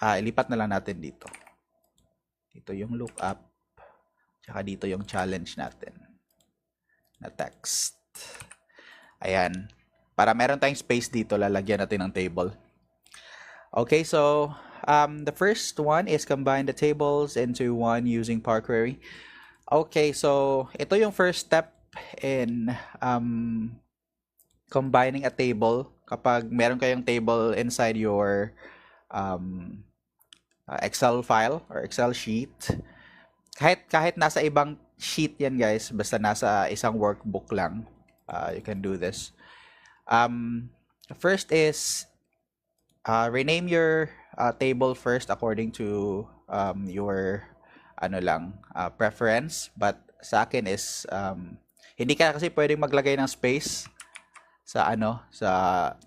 ilipat na lang natin dito. Dito yung lookup, tsaka dito yung challenge natin na text. Ayan. Para meron tayong space dito, lalagyan natin ng table. Okay, so the first one is combine the tables into one using Power Query. Okay, so ito yung first step in combining a table. Kapag meron kayong table inside your Excel file or Excel sheet, kahit nasa ibang sheet yan guys, basta nasa isang workbook lang, you can do this. First is rename your table first according to your preference, but sa akin is hindi ka kasi pwedeng maglagay ng space sa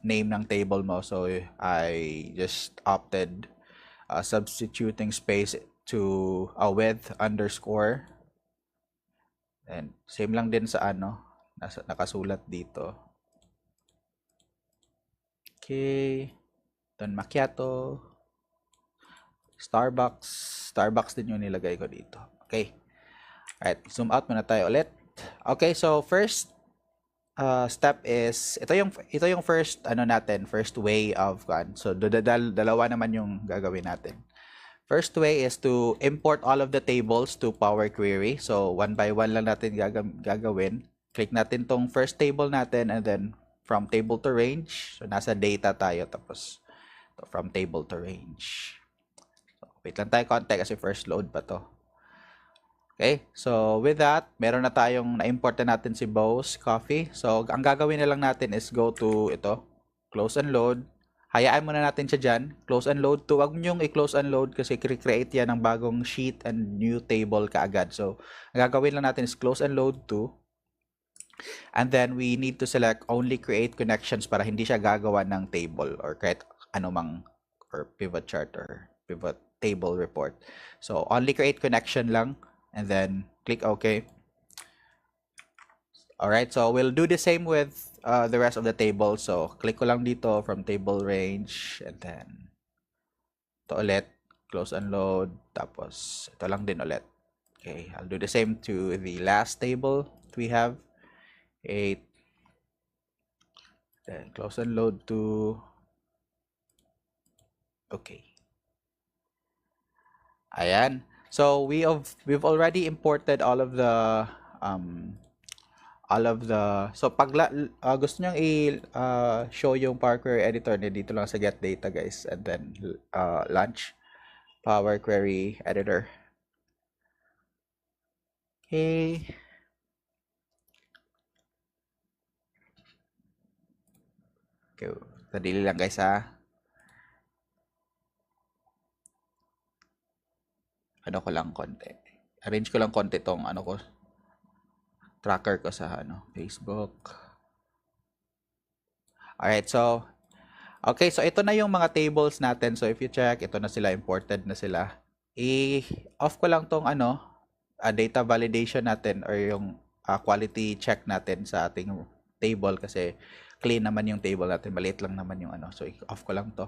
name ng table mo, so I just opted substituting space to a with underscore, and same lang din sa nakasulat dito. Okay, Don Macchiato, Starbucks din yung nilagay ko dito. Okay, alright, zoom out muna tayo ulit. Okay, so first step is ito yung first first way of so dalawa naman yung gagawin natin. First way is to import all of the tables to Power Query. So one by one lang natin gagawin. Click natin tong first table natin, and then from table to range, so nasa data tayo, tapos from table to range. So wait lang tayo konti kasi first load pa to. Okay, so with that, meron na tayong na-import na natin si Bose Coffee. So, ang gagawin na lang natin is go to ito, close and load. Hayaan muna natin siya dyan, close and load to. Huwag nyo i-close and load kasi create yan ng bagong sheet and new table kaagad. So, ang gagawin lang natin is close and load to. And then, we need to select only create connections para hindi siya gagawa ng table or kahit anumang or pivot chart or pivot table report. So, only create connection lang. And then click OK. Alright, so we'll do the same with the rest of the table. So click ko lang dito from table range, and then ito ulit, close and load, tapos ito lang din ulit. Okay, I'll do the same to the last table that we have, 8, then close and load to, okay. Ayan. So we've already imported all of the so pag gusto niyo show yung Power Query editor, dito lang sa get data guys, and then launch Power Query editor. Okay. Okay, sadili lang guys ha. Ko lang konti. Arrange ko lang konti tong ko, tracker ko sa Facebook. Alright, so okay, so ito na yung mga tables natin. So if you check, ito na sila, imported na sila. I-off ko lang tong data validation natin or yung quality check natin sa ating table kasi clean naman yung table natin, maliit lang naman yung so i-off ko lang to.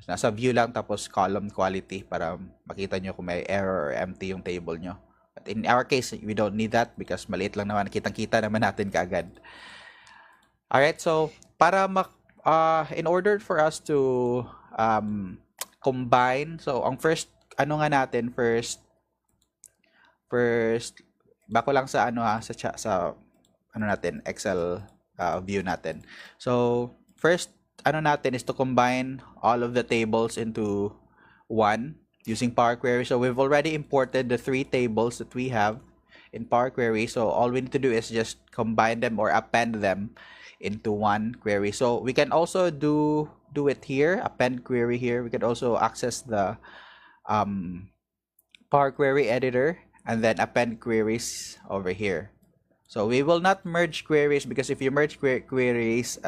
Nasa view lang, tapos column quality para makita nyo kung may error or empty yung table nyo. But in our case, we don't need that because maliit lang naman. Kitang-kita naman natin kaagad. Alright, so para in order for us to combine, so ang first, natin, first, bako lang sa sa natin, Excel view natin. So, first, natin is to combine all of the tables into one using Power Query. So we've already imported the 3 tables that we have in Power Query. So all we need to do is just combine them or append them into one query. So we can also do it here, append query here. We can also access the Power Query editor and then append queries over here. So we will not merge queries because if you merge queries,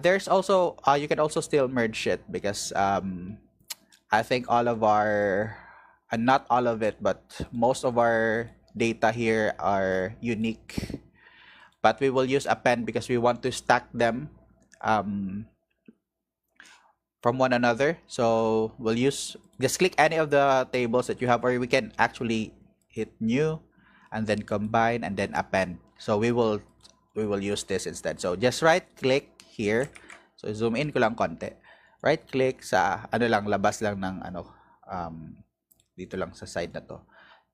there's also you can also still merge it because I think all of our not all of it, but most of our data here are unique. But we will use append because we want to stack them from one another. So we'll just click any of the tables that you have, or we can actually hit new and then combine and then append. So we will use this instead. So just right click here. So zoom in ko lang konti. Right click sa labas lang ng dito lang sa side na to.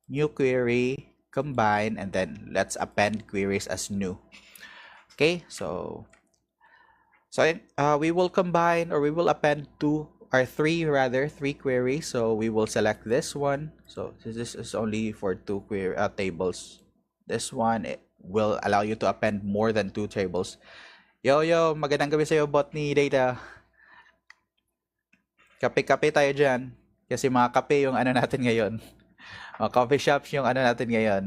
New query, combine, and then let's append queries as new. Okay, so we will combine, or we will append three queries. So we will select this one. So this is only for two tables. This one will allow you to append more than 2 tables. Yo, magandang gabi sa'yo, botany data. Kape-kape tayo dyan. Kasi mga kape yung natin ngayon. Coffee shops yung natin ngayon.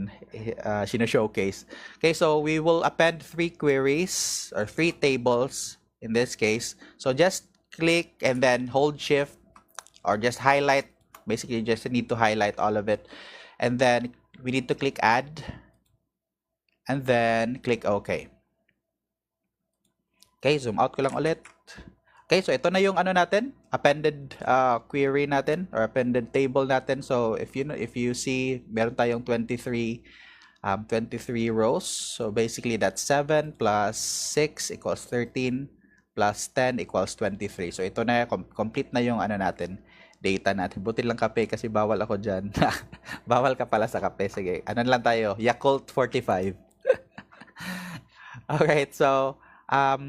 Showcase. Okay, so we will append 3 queries or 3 tables in this case. So just click and then hold shift or just highlight. Basically, you just need to highlight all of it. And then we need to click add. And then click OK. Okay, zoom out ko lang ulit. Okay, so ito na yung natin, appended query natin or appended table natin. So if you see, meron tayong 23 rows. So basically that's 7 plus 6 equals 13 plus 10 equals 23. So ito na, complete na yung natin, data natin. Buti lang kape kasi bawal ako dyan. Bawal ka pala sa kape. Sige, lang tayo, Yakult 45. Alright, so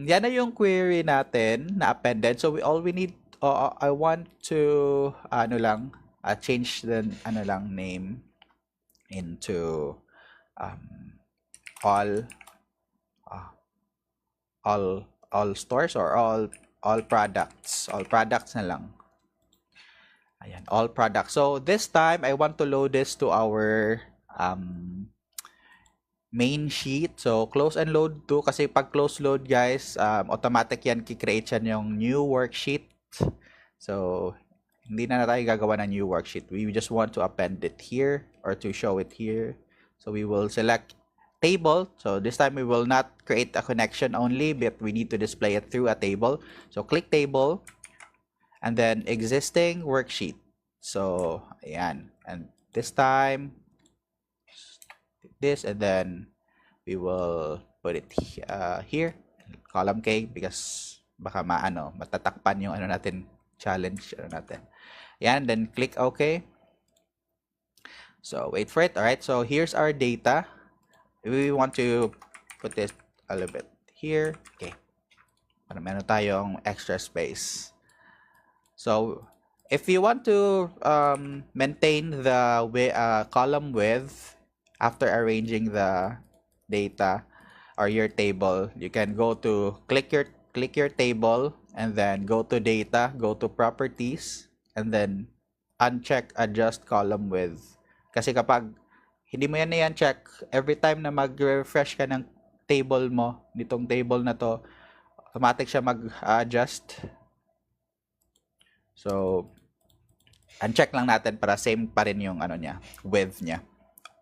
yan na yung query natin na appended. So we need, I want to change the name into all stores or all products. All products na lang. Ayan, all products. So this time I want to load this to our main sheet. So close and load to, kasi pag close load guys, automatic yan, kikreate yan yung new worksheet. So hindi na tayo gagawa ng new worksheet. We just want to append it here or to show it here. So we will select table. So this time we will not create a connection only, but we need to display it through a table. So click table and then existing worksheet. So ayan, and this time this, and then we will put it here, column K, because baka matatakpan yung natin, challenge natin. Yan, then click OK. So wait for it. All right, so here's our data. We want to put this a little bit here. Okay, para meron tayong extra space. So if you want to maintain the column width after arranging the data or your table, you can go to click your table and then go to data, go to properties, and then uncheck adjust column width. Kasi kapag hindi mo yan check, every time na mag-refresh ka ng table mo, nitong table na to, automatic siya mag-adjust. So uncheck lang natin para same pa rin yung niya, width niya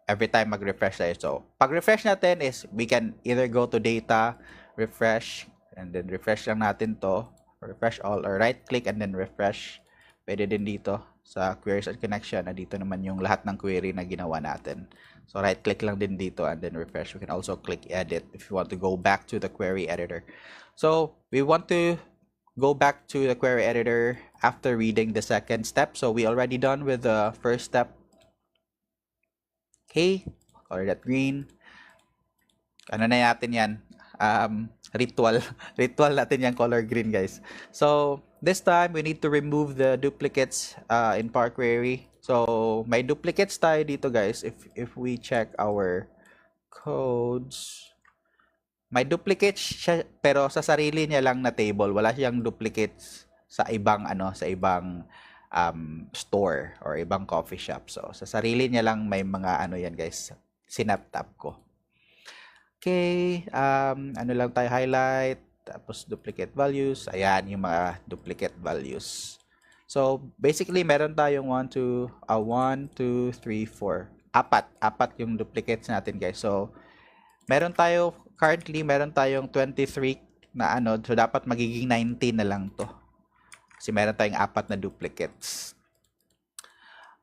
every time mag-refresh tayo. So pag refresh natin is we can either go to data, refresh, and then refresh lang natin to, refresh all, or right click and then refresh. Pwede din dito sa queries and connection, na dito naman yung lahat ng query na ginawa natin. So right click lang din dito and then refresh. We can also click edit if you want to go back to the query editor. So we want to go back to the query editor after reading the second step. So we already done with the first step. Okay, color that green. Na natin yan? Ritual natin yan, color green guys. So this time we need to remove the duplicates in Power Query. So may duplicates tayo dito guys. If we check our codes, may duplicates siya, pero sa sarili niya lang na table. Wala siyang duplicates sa ibang store or ibang coffee shop. So sa sarili niya lang may mga yan guys, sinap-tap ko. Okay, lang tayo, highlight, tapos duplicate values. Ayan yung mga duplicate values. So basically meron tayong 1, 2, 3, 4. Apat yung duplicates natin guys. So currently meron tayong 23 na so dapat magiging 19 na lang to. Kasi meron tayong 4 na duplicates.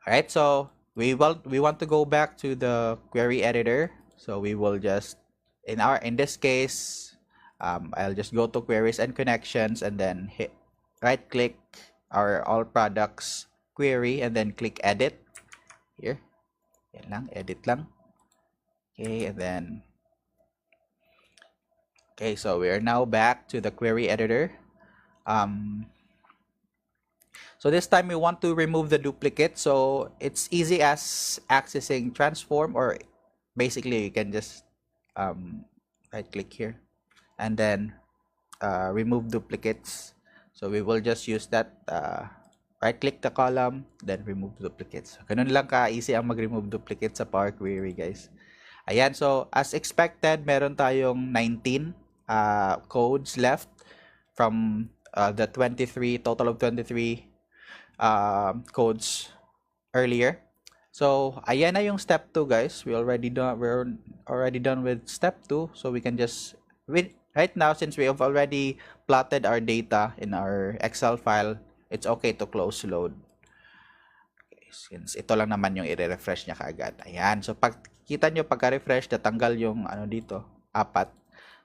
Alright, so we want to go back to the query editor. So we will just, in this case, I'll just go to queries and connections and then hit right click our all products query and then click edit here. Yan lang, edit lang. Okay, and then okay, so we are now back to the query editor. So this time we want to remove the duplicate. So it's easy as accessing transform, or basically you can just right click here and then remove duplicates. So we will just use that, right click the column, then remove duplicates. Ganun lang ka-easy ang mag-remove duplicates sa Power Query, guys. Ayan, so as expected, meron tayong 19 codes left from the 23, total of 23 codes earlier. So ayan na yung step 2, guys. We're already done with step 2. So we can just right now, since we have already plotted our data in our Excel file, it's okay to close load. Okay, since ito lang naman yung i-refresh niya kaagad. Ayan. So pag kita nyo, pagka-refresh, natanggal yung ano dito, 4.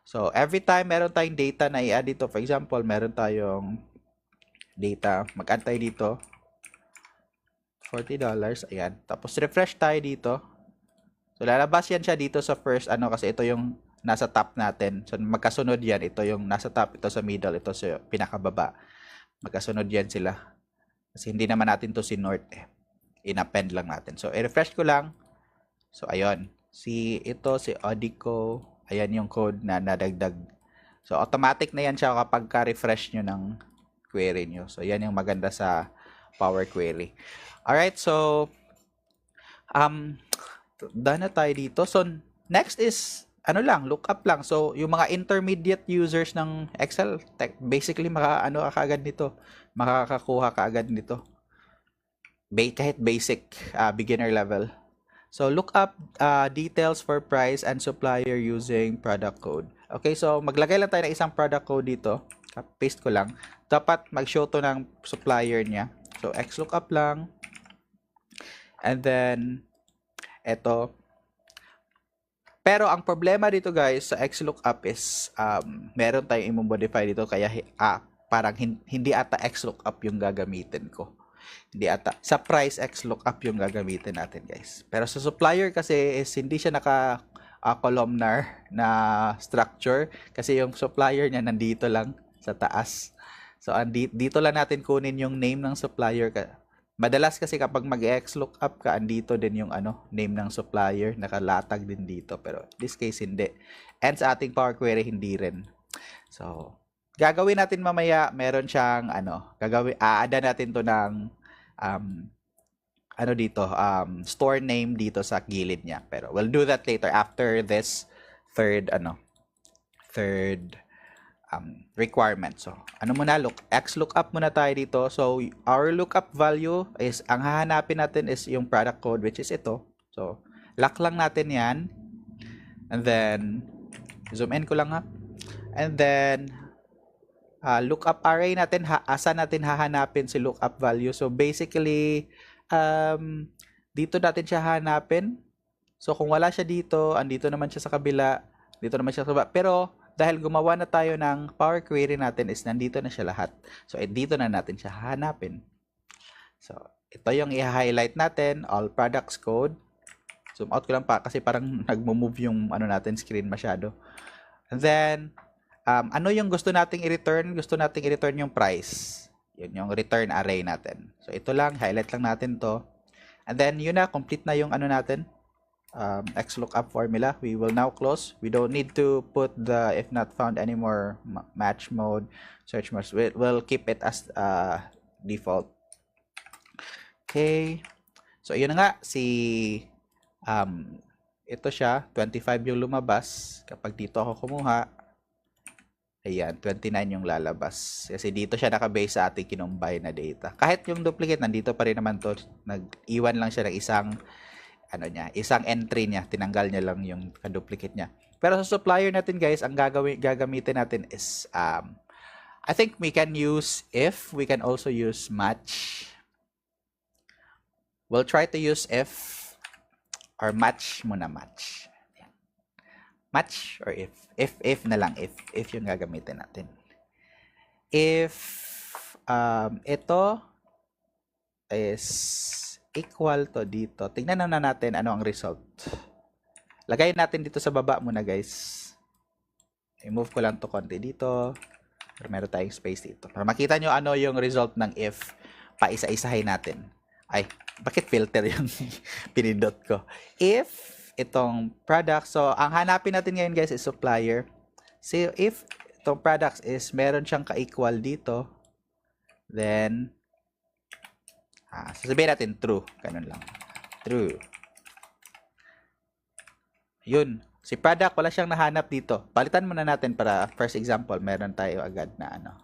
So every time meron tayong data na i-add dito, for example, meron tayong data, mag-add tayo dito, $40, ayan. Tapos refresh tayo dito. So lalabas yan siya dito sa first, kasi ito yung nasa top natin. So magkasunod yan, ito yung nasa top, ito sa middle, ito sa pinakababa. Magkasunod yan sila. Kasi hindi naman natin to sinort eh. In-append lang natin. So i-refresh ko lang. So ayun, si Odico, ayan yung code na nadagdag. So automatic na yan siya kapag ka-refresh nyo ng query nyo. So yan yung maganda sa Power Query. Alright, so done na tayo dito. So next is lookup lang. So yung mga intermediate users ng Excel, basically kaagad nito. Makakakuha kaagad nito. Kahit basic beginner level. So look up details for price and supplier using product code. Okay, so maglagay lang tayo ng isang product code dito. Paste ko lang. Dapat mag-show to ng supplier niya. So xlookup lang. And then eto. Pero ang problema dito, guys, sa xlookup is meron tayong i-modify dito, kaya parang hindi ata xlookup yung gagamitin ko. Hindi ata. Sa price, xlookup yung gagamitin natin, guys. Pero sa supplier kasi is hindi siya columnar na structure kasi yung supplier niya nandito lang sa taas. So dito lang natin kunin yung name ng supplier. Madalas kasi kapag mag-xlookup ka, andito din yung name ng supplier, nakalatag din dito. Pero in this case, hindi. And sa ating Power Query, hindi rin. So gagawin natin mamaya, meron siyang aada natin to ng store name dito sa gilid niya. Pero we'll do that later after this third requirement. So xlookup muna tayo dito. So our lookup value is, ang hahanapin natin is yung product code, which is ito. So lock lang natin yan. And then zoom in ko lang ha. And then lookup array natin, asa natin hahanapin si lookup value. So basically, dito natin siya hanapin. So kung wala siya dito, andito naman siya sa kabila, dito naman siya sa kabila. Pero dahil gumawa na tayo ng Power Query natin, is nandito na siya lahat. So dito na natin siya hahanapin. So ito yung i-highlight natin, all products code. Zoom out ko lang pa kasi parang nagmo-move yung natin screen masyado. And then ano yung gusto nating i-return? Gusto nating i-return yung price. Yun yung return array natin. So ito lang, highlight lang natin to. And then yun na, complete na yung natin. Xlookup formula. We will now close. We don't need to put the if not found anymore match mode, search mode. We'll keep it as default. Okay. So yun na nga, ito siya, 25 yung lumabas. Kapag dito ako kumuha, ayan, 29 yung lalabas. Kasi dito siya nakabase sa ating kinumbay na data. Kahit yung duplicate, nandito pa rin naman to. Nag-iwan lang siya ng isang entry niya. Tinanggal niya lang yung duplicate niya. Pero sa supplier natin, guys, ang gagamitin natin is I think we can use if, we can also use match. We'll try to use if or match muna, match. Yan. Match or if. If na lang, if yung gagamitin natin. If ito is equal to dito, tignan na natin ano ang result. Lagay natin dito sa baba muna, guys. I-move ko lang to konti dito. Pero meron tayong space dito. Para makita nyo ano yung result ng if. Paisa-isahin natin. Ay, bakit filter yung pinindot ko? If itong product, so ang hanapin natin ngayon, guys, is supplier. So if itong products is meron siyang ka-equal dito, then sasabihin natin true. Ganun lang. True. Yun. Si product, wala siyang nahanap dito. Palitan muna natin para first example, meron tayo agad na ano.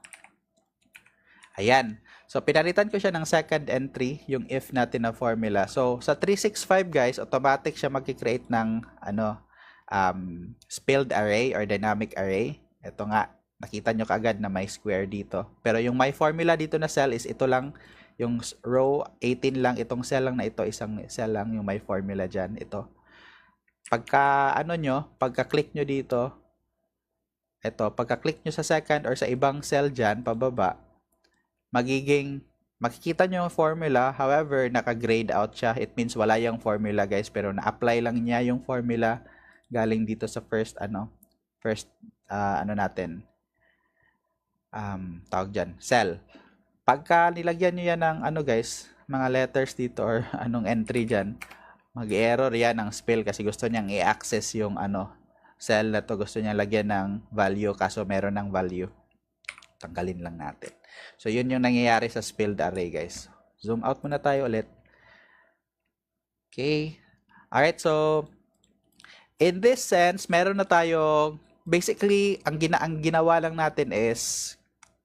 Ayan. So, pinalitan ko siya ng second entry, yung if natin na formula. So, sa 365, guys, automatic siya mag-create ng ano, spilled array or dynamic array. Ito nga, nakita nyo kaagad na may square dito. Pero yung my formula dito na cell is ito lang, yung row 18 lang, itong cell lang na ito, isang cell lang yung my formula dyan, ito. Pagka ano nyo, pagka-click nyo dito, ito, pagka-click nyo sa second or sa ibang cell dyan, pababa, makikita nyo yung formula, however, naka-grayed out siya. It means wala yung formula, guys, pero na-apply lang niya yung formula galing dito sa first tawag dyan, cell. Pagka nilagyan nyo yan ng guys, mga letters dito or anong entry dyan, mag-error yan ng spell kasi gusto niyang i-access yung cell na to, gusto niya lagyan ng value kaso meron ng value. Tanggalin lang natin. So yun yung nangyayari sa spilled array, guys. Zoom out muna tayo ulit. Okay. Alright, so in this sense, meron na tayo, basically ang ginawa lang natin is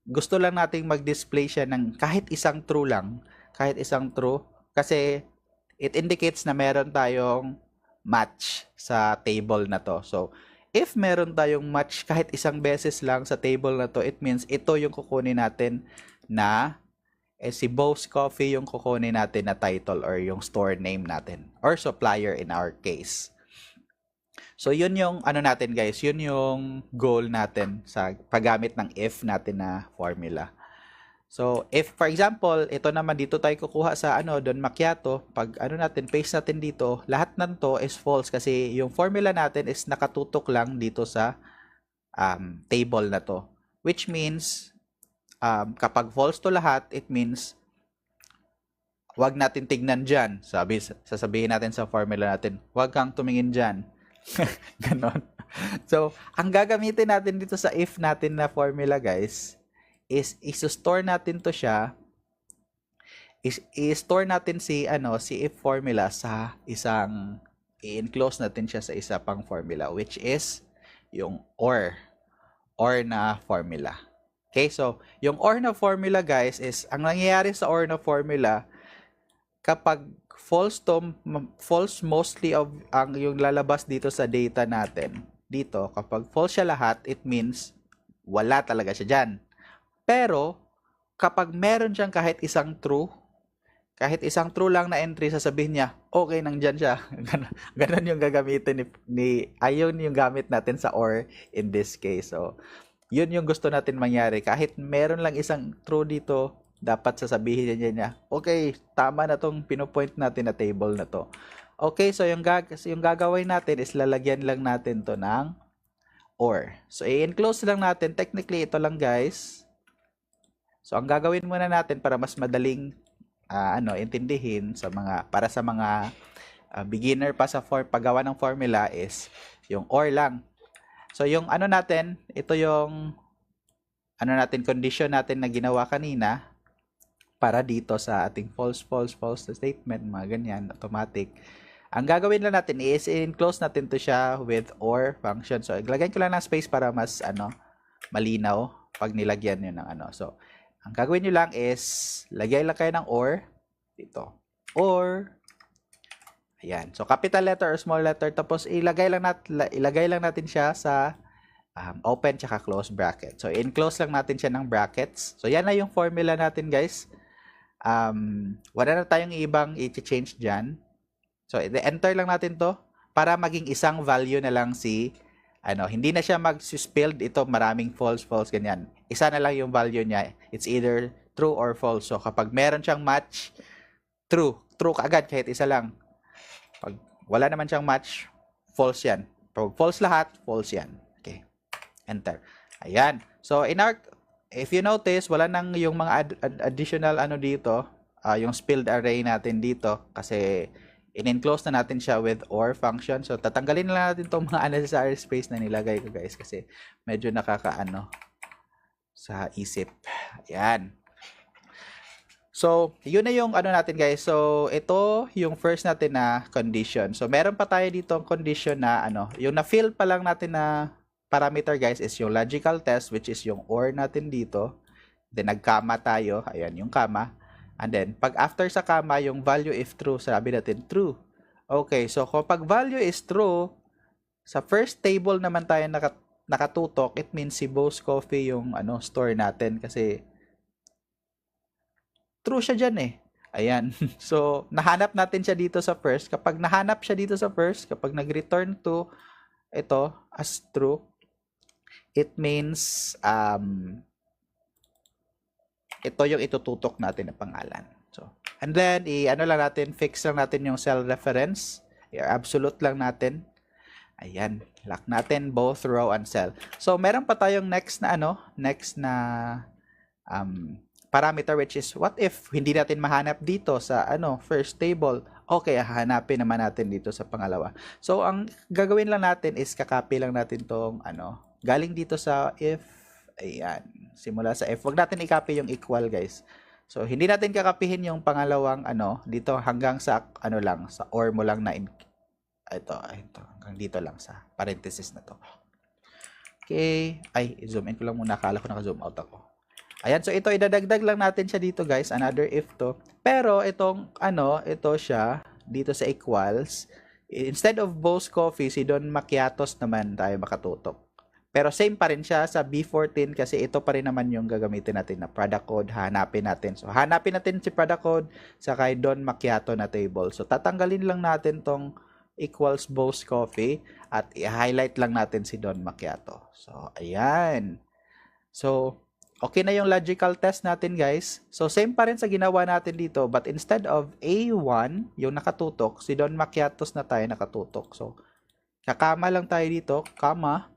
gusto lang nating mag-display siya ng kahit isang true lang, kahit isang true, kasi it indicates na meron tayong match sa table na to. So, if meron tayong match kahit isang beses lang sa table na to, it means ito yung kukunin natin na si Bo's Coffee yung kukunin natin na title or yung store name natin or supplier in our case. So, yun yung natin, guys. Yun yung goal natin sa paggamit ng if natin na formula. So, if for example, ito naman dito tayo kukuha sa Don Macchiato, pag natin, paste natin dito, lahat ng to is false kasi yung formula natin is nakatutok lang dito sa table na to. Which means, kapag false to lahat, it means wag natin tignan dyan. Sasabihin natin sa formula natin, wag kang tumingin dyan. Ganon. So, ang gagamitin natin dito sa if natin na formula, guys, is i-store natin to siya, i-store natin si if formula sa isang, i-enclose natin siya sa isa pang formula, which is yung or na formula. Okay, so yung or na formula, guys, is ang nangyayari sa or na formula, kapag false mostly of yung lalabas dito sa data natin dito, kapag false siya lahat, it means wala talaga siya dyan. Pero, kapag meron siyang kahit isang true lang na entry, sasabihin niya, okay, nandyan siya. Ganon yung gagamitin ayun yung gamit natin sa or in this case. So, yun yung gusto natin mangyari. Kahit meron lang isang true dito, dapat sasabihin niya, okay, tama na tong pinopoint natin na table na to. Okay, so yung gagawin natin is lalagyan lang natin to ng or. So, i-enclose lang natin. Technically, ito lang, guys. So, ang gagawin muna natin para mas madaling intindihin para sa mga beginner pa sa paggawa ng formula is yung or lang. So, yung natin, ito yung condition natin na ginawa kanina para dito sa ating false statement, mga ganyan, automatic. Ang gagawin lang natin is i-enclose natin to siya with or function. So, iglagay ko lang ng space para mas malinaw pag nilagyan nyo ng So, ang gagawin nyo lang is, lagay lang kayo ng or, dito, or, ayan. So, capital letter or small letter, tapos ilagay lang natin siya sa open tsaka close bracket. So, in-close lang natin siya ng brackets. So, yan na yung formula natin, guys. Wala na tayong ibang i-change dyan. So, enter lang natin to para maging isang value na lang si, hindi na siya mag-spilled ito, maraming false, false, ganyan. Isa na lang yung value niya. It's either true or false. So, kapag meron siyang match, true. True kaagad kahit isa lang. Pag wala naman siyang match, false yan. Pag false lahat, false yan. Okay. Enter. Ayan. So, if you notice, wala nang yung mga additional dito, yung spilled array natin dito kasi in-enclose na natin siya with OR function. So, tatanggalin na natin itong mga unnecessary space na nilagay ko, guys, kasi medyo nakakaano sa isip. Ayan. So, yun na yung natin, guys. So, ito yung first natin na condition. So, meron pa tayo dito ang condition na yung na-fill pa lang natin na parameter, guys, is yung logical test, which is yung OR natin dito. Then, nag-comma tayo. Ayan, yung comma. And then, pag after sa comma, yung value if true, sabi natin true. Okay, so kapag value is true, sa first table naman tayo nakatutok, it means si Bo's Coffee yung store natin kasi true siya dyan eh. Ayan. So, nahanap natin siya dito sa first. Kapag nahanap siya dito sa first, kapag nag-return to ito as true, it means ito yung itututok natin na pangalan. So, and then, lang natin, fix lang natin yung cell reference. I-absolute lang natin. Ayan. Lock natin both row and cell. So, meron pa tayong next na parameter, which is, what if hindi natin mahanap dito sa first table? Okay, hahanapin naman natin dito sa pangalawa. So, ang gagawin lang natin is kakopy lang natin tong galing dito sa if. Ayan. Simula sa F. Huwag natin i-copy yung equal, guys. So, hindi natin kakapihin yung pangalawang dito hanggang sa lang, sa or mo lang na ito, hanggang dito lang sa parenthesis na to. Okay. Ay, zoom in ko lang muna. Akala ko naka-zoom out ako. Ayan. So, ito, idadagdag lang natin siya dito, guys. Another if to. Pero, itong, ito siya, dito sa equals. Instead of Bo's Coffee, si Don Macchiatos naman tayo makatutok. Pero same pa rin siya sa B14 kasi ito pa rin naman yung gagamitin natin na product code, hanapin natin. So, hanapin natin si product code sa kay Don Macchiato na table. So, tatanggalin lang natin tong equals Bo's Coffee at i-highlight lang natin si Don Macchiato. So, ayan. So, okay na yung logical test natin, guys. So, same pa rin sa ginawa natin dito but instead of A1, yung nakatutok, si Don Macchiatos na tayo nakatutok. So, kakama lang tayo dito, comma.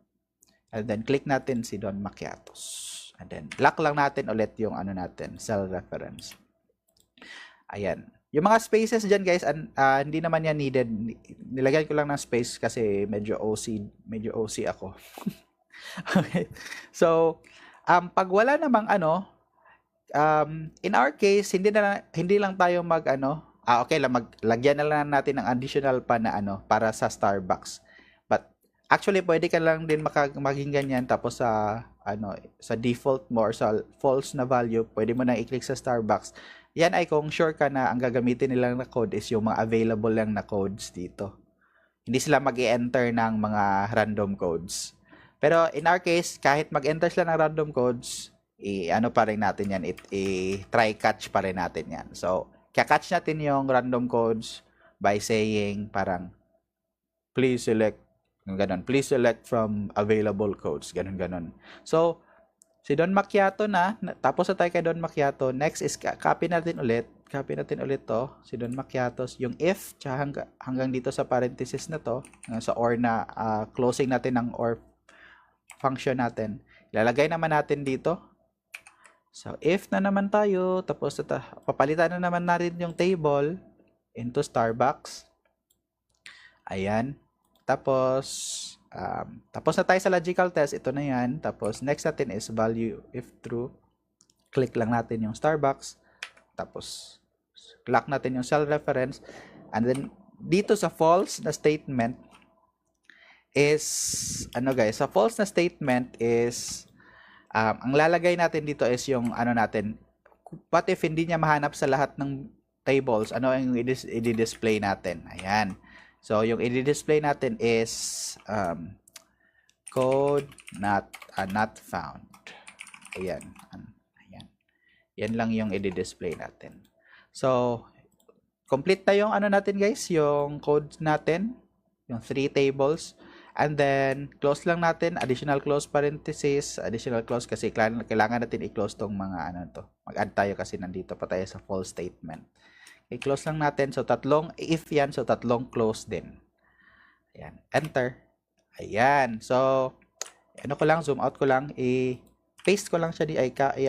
And then, click natin si Don Macchiatos. And then, lock lang natin ulit yung natin, cell reference. Ayan. Yung mga spaces dyan, guys, hindi naman yan needed. Nilagyan ko lang ng space kasi medyo OC ako. Okay. So, pag wala namang in our case, hindi lang tayo okay lang, lagyan na lang natin ng additional pa na para sa Starbucks. Actually, pwede ka lang din maging ganyan tapos sa default mo or sa false na value, pwede mo nang i-click sa Starbucks. Yan ay kung sure ka na ang gagamitin nilang na code is yung mga available lang na codes dito. Hindi sila mag-i-enter ng mga random codes. Pero in our case, kahit mag-enter sila ng random codes, pa rin natin yan, try catch pa rin natin yan. So, kaka-catch natin yung random codes by saying parang please select ganon. Please select from available codes. Ganon. So, si Don Macchiato tapos na tayo kay Don Macchiato. Next is, copy natin ulit to, si Don Macchiatos. Yung if, tsaka hanggang dito sa parenthesis na to, sa or na, closing natin ng or function natin. Ilalagay naman natin dito. So, if na naman tayo, tapos papalitan na naman natin yung table into Starbucks. Ayan. Tapos na tayo sa logical test. Ito na yan. Tapos, next natin is value if true. Click lang natin yung Starbucks. Tapos, lock natin yung cell reference. And then, dito sa false na statement is, sa false na statement is, ang lalagay natin dito is yung, natin, what if hindi niya mahanap sa lahat ng tables? Ano yung i-display natin? Ayan. So, yung i-display natin is code not found. Ayan. Ayan. Yan lang yung i-display natin. So, complete na yung ano natin guys, yung code natin, yung 3 tables. And then, close lang natin, additional close parenthesis, additional close kasi kailangan natin i-close tong mga ano to. Mag-add tayo kasi nandito pa tayo sa false statement. I-close lang natin. So, tatlong if yan, so tatlong close din. Ayan. Enter. Ayan. So, ano ko lang, zoom out ko lang, i-paste ko lang siya,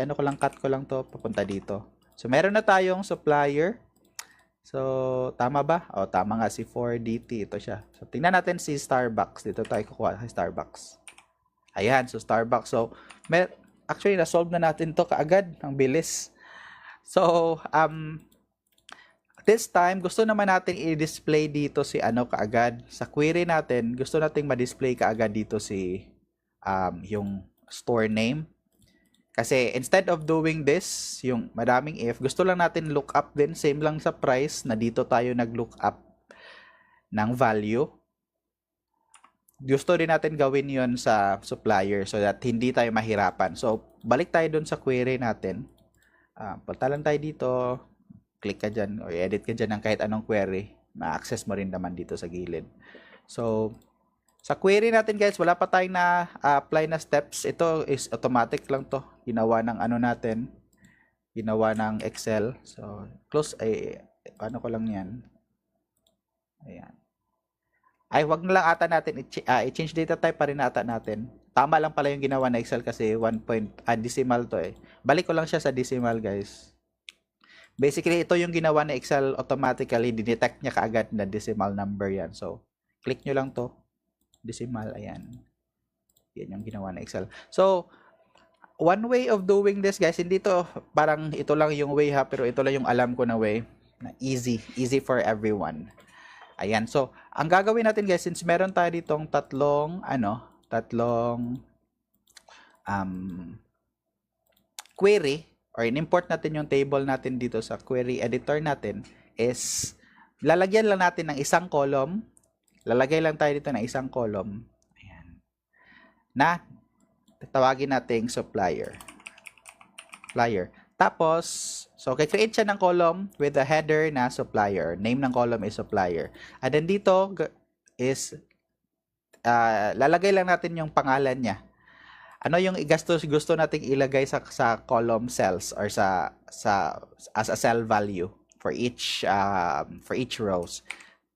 ano ko lang, cut ko lang to, papunta dito. So, meron na tayong supplier. So, tama ba? O, tama nga si 4DT. Ito siya. So, tingnan natin si Starbucks. Dito tayo kukuha si Starbucks. Ayan. So, Starbucks. So, actually, na-solve na natin to kaagad. Ang bilis. So, this time, gusto naman natin i-display dito si ano kaagad. Sa query natin, gusto nating ma-display kaagad dito si yung store name. Kasi instead of doing this, yung madaming if, gusto lang natin look up din, same lang sa price, na dito tayo nag-look up ng value. Gusto din natin gawin yon sa supplier so that hindi tayo mahirapan. So, balik tayo dun sa query natin. Punta lang tayo dito, click ka dyan, o edit ka dyan ng kahit anong query. Ma-access mo rin naman dito sa gilid. So, sa query natin guys, wala pa tayong na-apply na steps. Ito is automatic lang to. Ginawa ng ano natin. Ginawa ng Excel. So, close. Ano ko lang yan. Ayan. Ay, wag na lang ata natin. I-change data type pa rin ata natin. Tama lang pala yung ginawa na Excel kasi decimal to eh. Balik ko lang siya sa decimal guys. Basically, ito yung ginawa na Excel automatically. Dinetect niya kaagad na decimal number yan. So, click nyo lang to. Decimal, ayan. Yan yung ginawa na Excel. So, one way of doing this, guys, hindi to, parang ito lang yung way ha, pero ito lang yung alam ko na way, na easy for everyone. Ayan, so, ang gagawin natin, guys, since meron tayo ditong tatlong query, or in-import natin yung table natin dito sa query editor natin, is, lalagyan lang natin ng isang column. Lalagay lang tayo dito ng isang column. Ayan. Na tawagin nating supplier. Tapos, so create siya ng column with a header na supplier. Name ng column is supplier. And then dito is lalagay lang natin yung pangalan niya. Ano yung gusto nating ilagay sa column cells or as a cell value for each rows.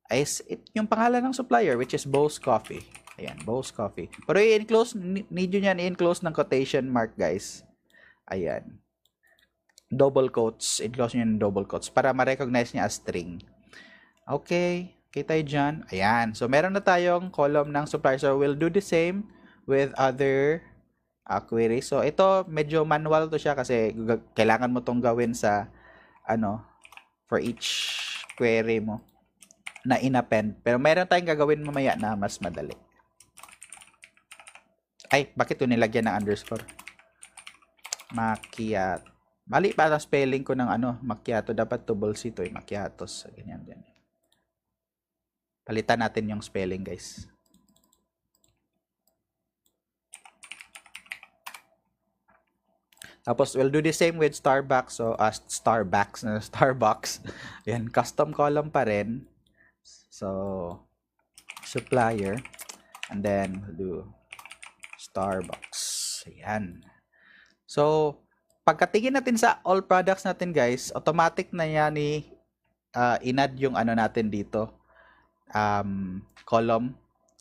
Is yung pangalan ng supplier which is Bo's Coffee. Ayan, Bo's Coffee. Pero i-enclose, need nyo yan i-enclose ng quotation mark guys. Ayan. Double quotes. Enclose nyo ng double quotes para ma-recognize niya as string. Okay. Okay tayo dyan. Ayan. So, meron na tayong column ng supplier. So, we'll do the same with other queries. So, ito medyo manual to siya kasi kailangan mo tong gawin sa for each query mo na in-append. Pero meron tayong gagawin mamaya na mas madali. Ay, bakit ito nilagyan ng underscore? Macchiato. Mali pa ang spelling ko ng macchiato. Dapat double C ito eh. Macchiatos. Ganyan din. Palitan natin yung spelling guys. Tapos, we'll do the same with Starbucks. So, Starbucks. Yan, custom column pa rin. So, supplier. And then, we'll do Starbucks. Ayan. So, pagkatingin natin sa all products natin, guys, automatic na yan in-add yung natin dito. Column.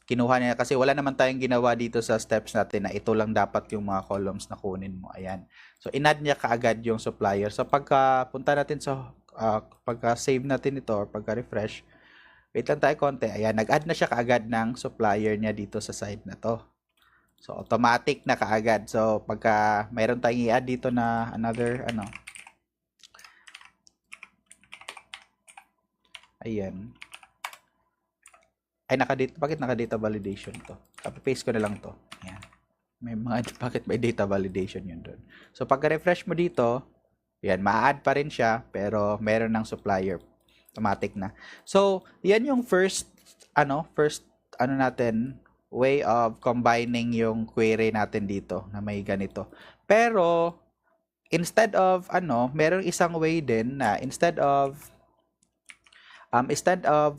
Kinuha niya kasi wala naman tayong ginawa dito sa steps natin na ito lang dapat yung mga columns na kunin mo. Ayan. So, in-add niya kaagad yung supplier. So, pagka punta natin sa, pagka-save natin ito or pagka-refresh, wait lang tayo konti. Ayan, nag-add na siya kaagad ng supplier niya dito sa side na to. So, automatic na kaagad. So, pagka mayroon tayong i-add dito na another, ayan. Ay, bakit naka-data validation to? Copy-paste ko na lang to. Ayan. Bakit may data validation yun doon? So, pagka-refresh mo dito, ayan, ma-add pa rin siya, pero meron ng supplier. Automatic na. So, yan yung first natin, way of combining yung query natin dito na may ganito. Pero instead of merong isang way din na instead of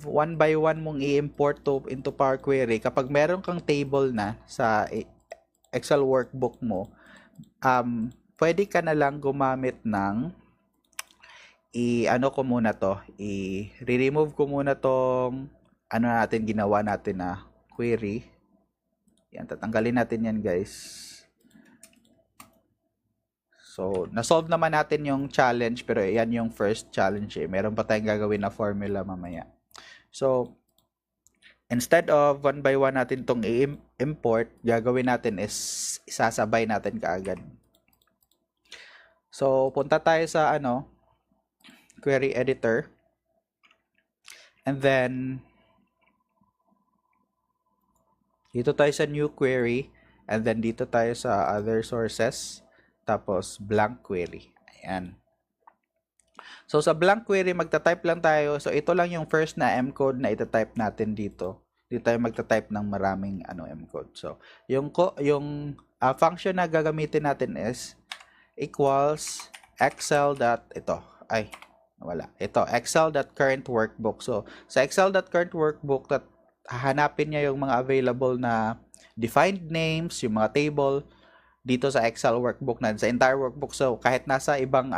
one by one mong i-import into Power Query, kapag meron kang table na sa Excel workbook mo, pwede ka na lang gumamit ng i-remove ko muna tong natin ginawa natin na query. Yan, tatanggalin natin yan, guys. So, na-solve naman natin yung challenge, pero yan yung first challenge eh. Meron pa tayong gagawin na formula mamaya. So, instead of one by one natin tong i-import, gagawin natin is isasabay natin kaagad. So, punta tayo sa query editor. And then, dito tayo sa new query. And then, dito tayo sa other sources. Tapos, blank query. Ayan. So, sa blank query, magta-type lang tayo. So, ito lang yung first na M-code na ita-type natin dito. Dito tayo magta-type ng maraming M-code. So, yung function na gagamitin natin is equals excel.currentworkbook. So, sa excel.currentworkbook, hahanapin niya yung mga available na defined names, yung mga table, dito sa Excel workbook na sa entire workbook. So, kahit nasa ibang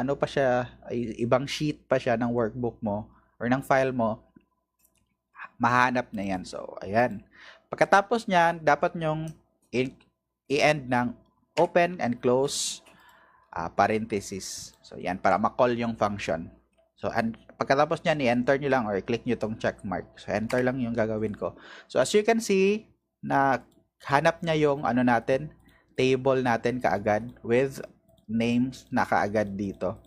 ibang sheet pa siya ng workbook mo or ng file mo, mahanap na yan. So, ayan. Pagkatapos niyan, dapat nyong i-end ng open and close parenthesis. So, yan, para ma-call yung function. So, pagkatapos niyan, i-enter nyo lang or i-click nyo tong check mark. So, enter lang yung gagawin ko. So, as you can see, na hanap niya yung table natin kaagad with names na kaagad dito.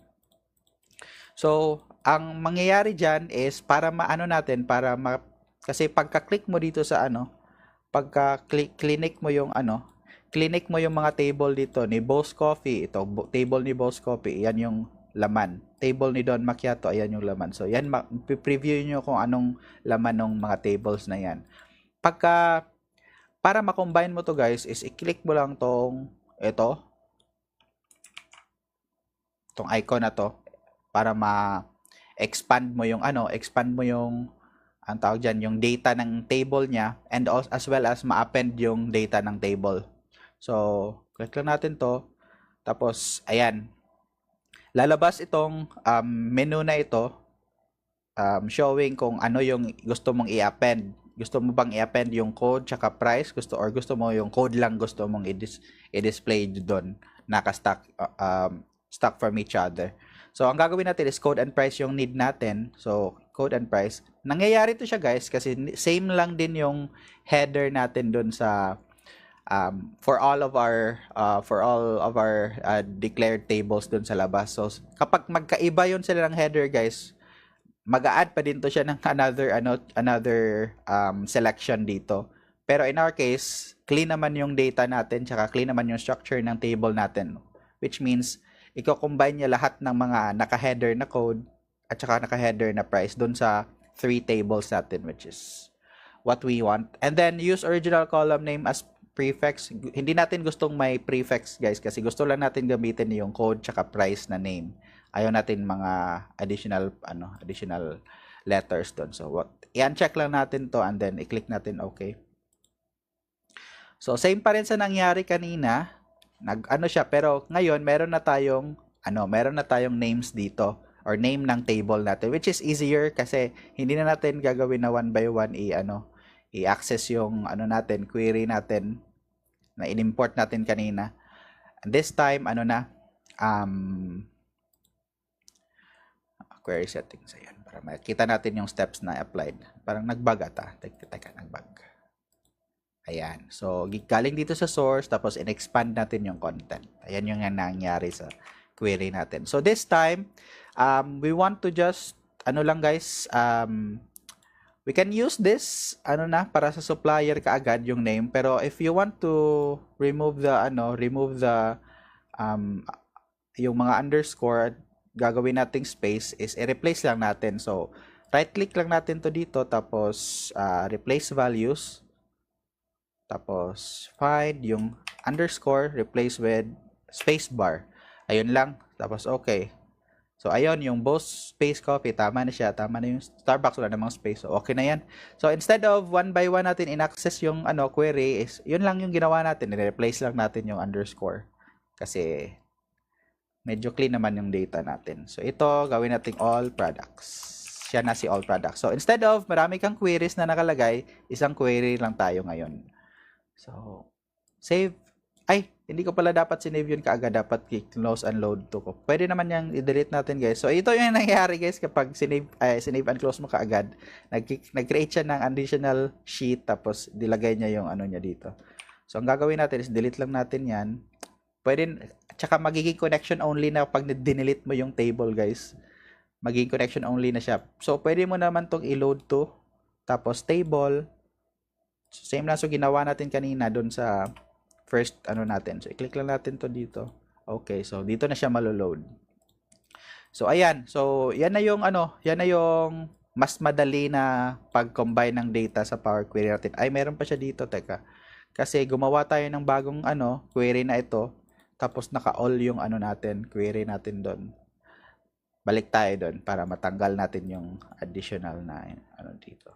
So, ang mangyayari dyan is para kasi pagka-click mo dito sa pagka-click mo yung clinic mo yung mga table dito ni Boss Coffee, ito table ni Boss Coffee, yan yung laman. Table ni Don Macchiato, ayan yung laman. So, yan, preview nyo kung anong laman ng mga tables na yan. Para ma-combine mo to, guys, is i-click mo lang tong itong icon na to para ma-expand mo yung ang tawag dyan, yung data ng table niya, and as well as ma-append yung data ng table. So, click lang natin to. Tapos, ayan. Lalabas itong menu na ito showing kung ano yung gusto mong i-append. Gusto mo bang i-append yung code tsaka price? Gusto mo yung code lang gusto mong i-display doon? Naka-stack stack from each other. So, ang gagawin natin is code and price yung need natin. So, code and price. Nangyayari to siya, guys, kasi same lang din yung header natin doon sa for all of our declared tables doon sa labas. So, kapag magkaiba yun sila ng header, guys, mag-a-add pa din to siya ng another selection dito. Pero in our case, clean naman yung data natin, tsaka clean naman yung structure ng table natin. Which means, i-combine niya lahat ng mga naka-header na code at tsaka naka-header na price dun sa 3 tables natin, which is what we want. And then, use original column name as prefix. Hindi natin gustong may prefix, guys, kasi gusto lang natin gamitin yung code tsaka price na name. Ayaw natin mga additional letters doon. So, i-uncheck lang natin to and then i-click natin okay. So, same pa rin sa nangyari kanina. Siya, pero ngayon meron na tayong names dito or name ng table natin, which is easier kasi hindi na natin gagawin na one by one i-access yung query natin na in-import natin kanina. And this time query settings, ayan, para makita natin yung steps na applied. Parang nag-bug ata. Teka, nag-bug. Ayan. So, galing dito sa source, tapos in-expand natin yung content. Ayan yung nangyari sa query natin. So, this time, we want to just, guys, we can use this, para sa supplier kaagad yung name. Pero if you want to remove yung mga underscore, gagawin nating space is i-replace lang natin. So, right click lang natin to dito, tapos replace values. Tapos, find yung underscore, replace with spacebar. Ayun lang. Tapos, okay. So, ayun, yung Boss Space Coffee, tama na siya. Tama na yung Starbucks, wala namang space. So, okay na yan. So, instead of one by one natin in-access yung query, is, yun lang yung ginawa natin. I-replace lang natin yung underscore. Kasi, medyo clean naman yung data natin. So, ito, gawin natin all products. Siya na si all products. So, instead of marami kang queries na nakalagay, isang query lang tayo ngayon. So, save. Ay, hindi ko pala dapat sinave yun kaagad. Dapat close and load to ko. Pwede naman yung i-delete natin, guys. So, ito yung nangyayari, guys, kapag sinave and close mo kaagad. Nag-create siya ng additional sheet, tapos dilagay niya yung ano niya dito. So, ang gagawin natin is delete lang natin yan. Pwede, tsaka magiging connection only na pag dinelete mo yung table, guys. Magiging connection only na siya. So, pwede mo naman tong i-load to. Tapos, table. So, same lang. So, ginawa natin kanina dun sa first ano natin. So, i-click lang natin to dito. Okay. So, dito na siya malo-load. So, ayan. So, yan na yung yan na yung mas madali na pag-combine ng data sa Power Query natin. Ay, meron pa siya dito. Teka. Kasi gumawa tayo ng bagong query na ito. Tapos naka-all yung natin, query natin doon. Balik tayo doon para matanggal natin yung additional na dito.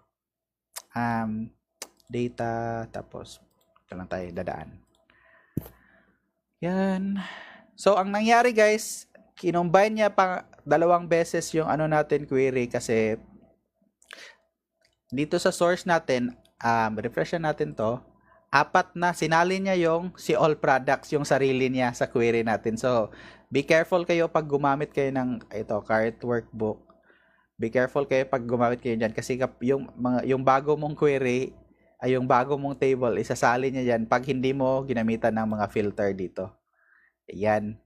Data, tapos ito lang tayo dadaan. Yan. So, ang nangyari, guys, kinombine niya pa dalawang beses yung natin query kasi dito sa source natin, refresh natin to, apat na sinali niya yung si all products, yung sarili niya sa query natin. So, be careful kayo pag gumamit kayo ng cart workbook. Be careful kayo pag gumamit kayo diyan kasi yung bago mong query ay yung bago mong table, isasali niya yan pag hindi mo ginamitan ng mga filter dito. Ayan.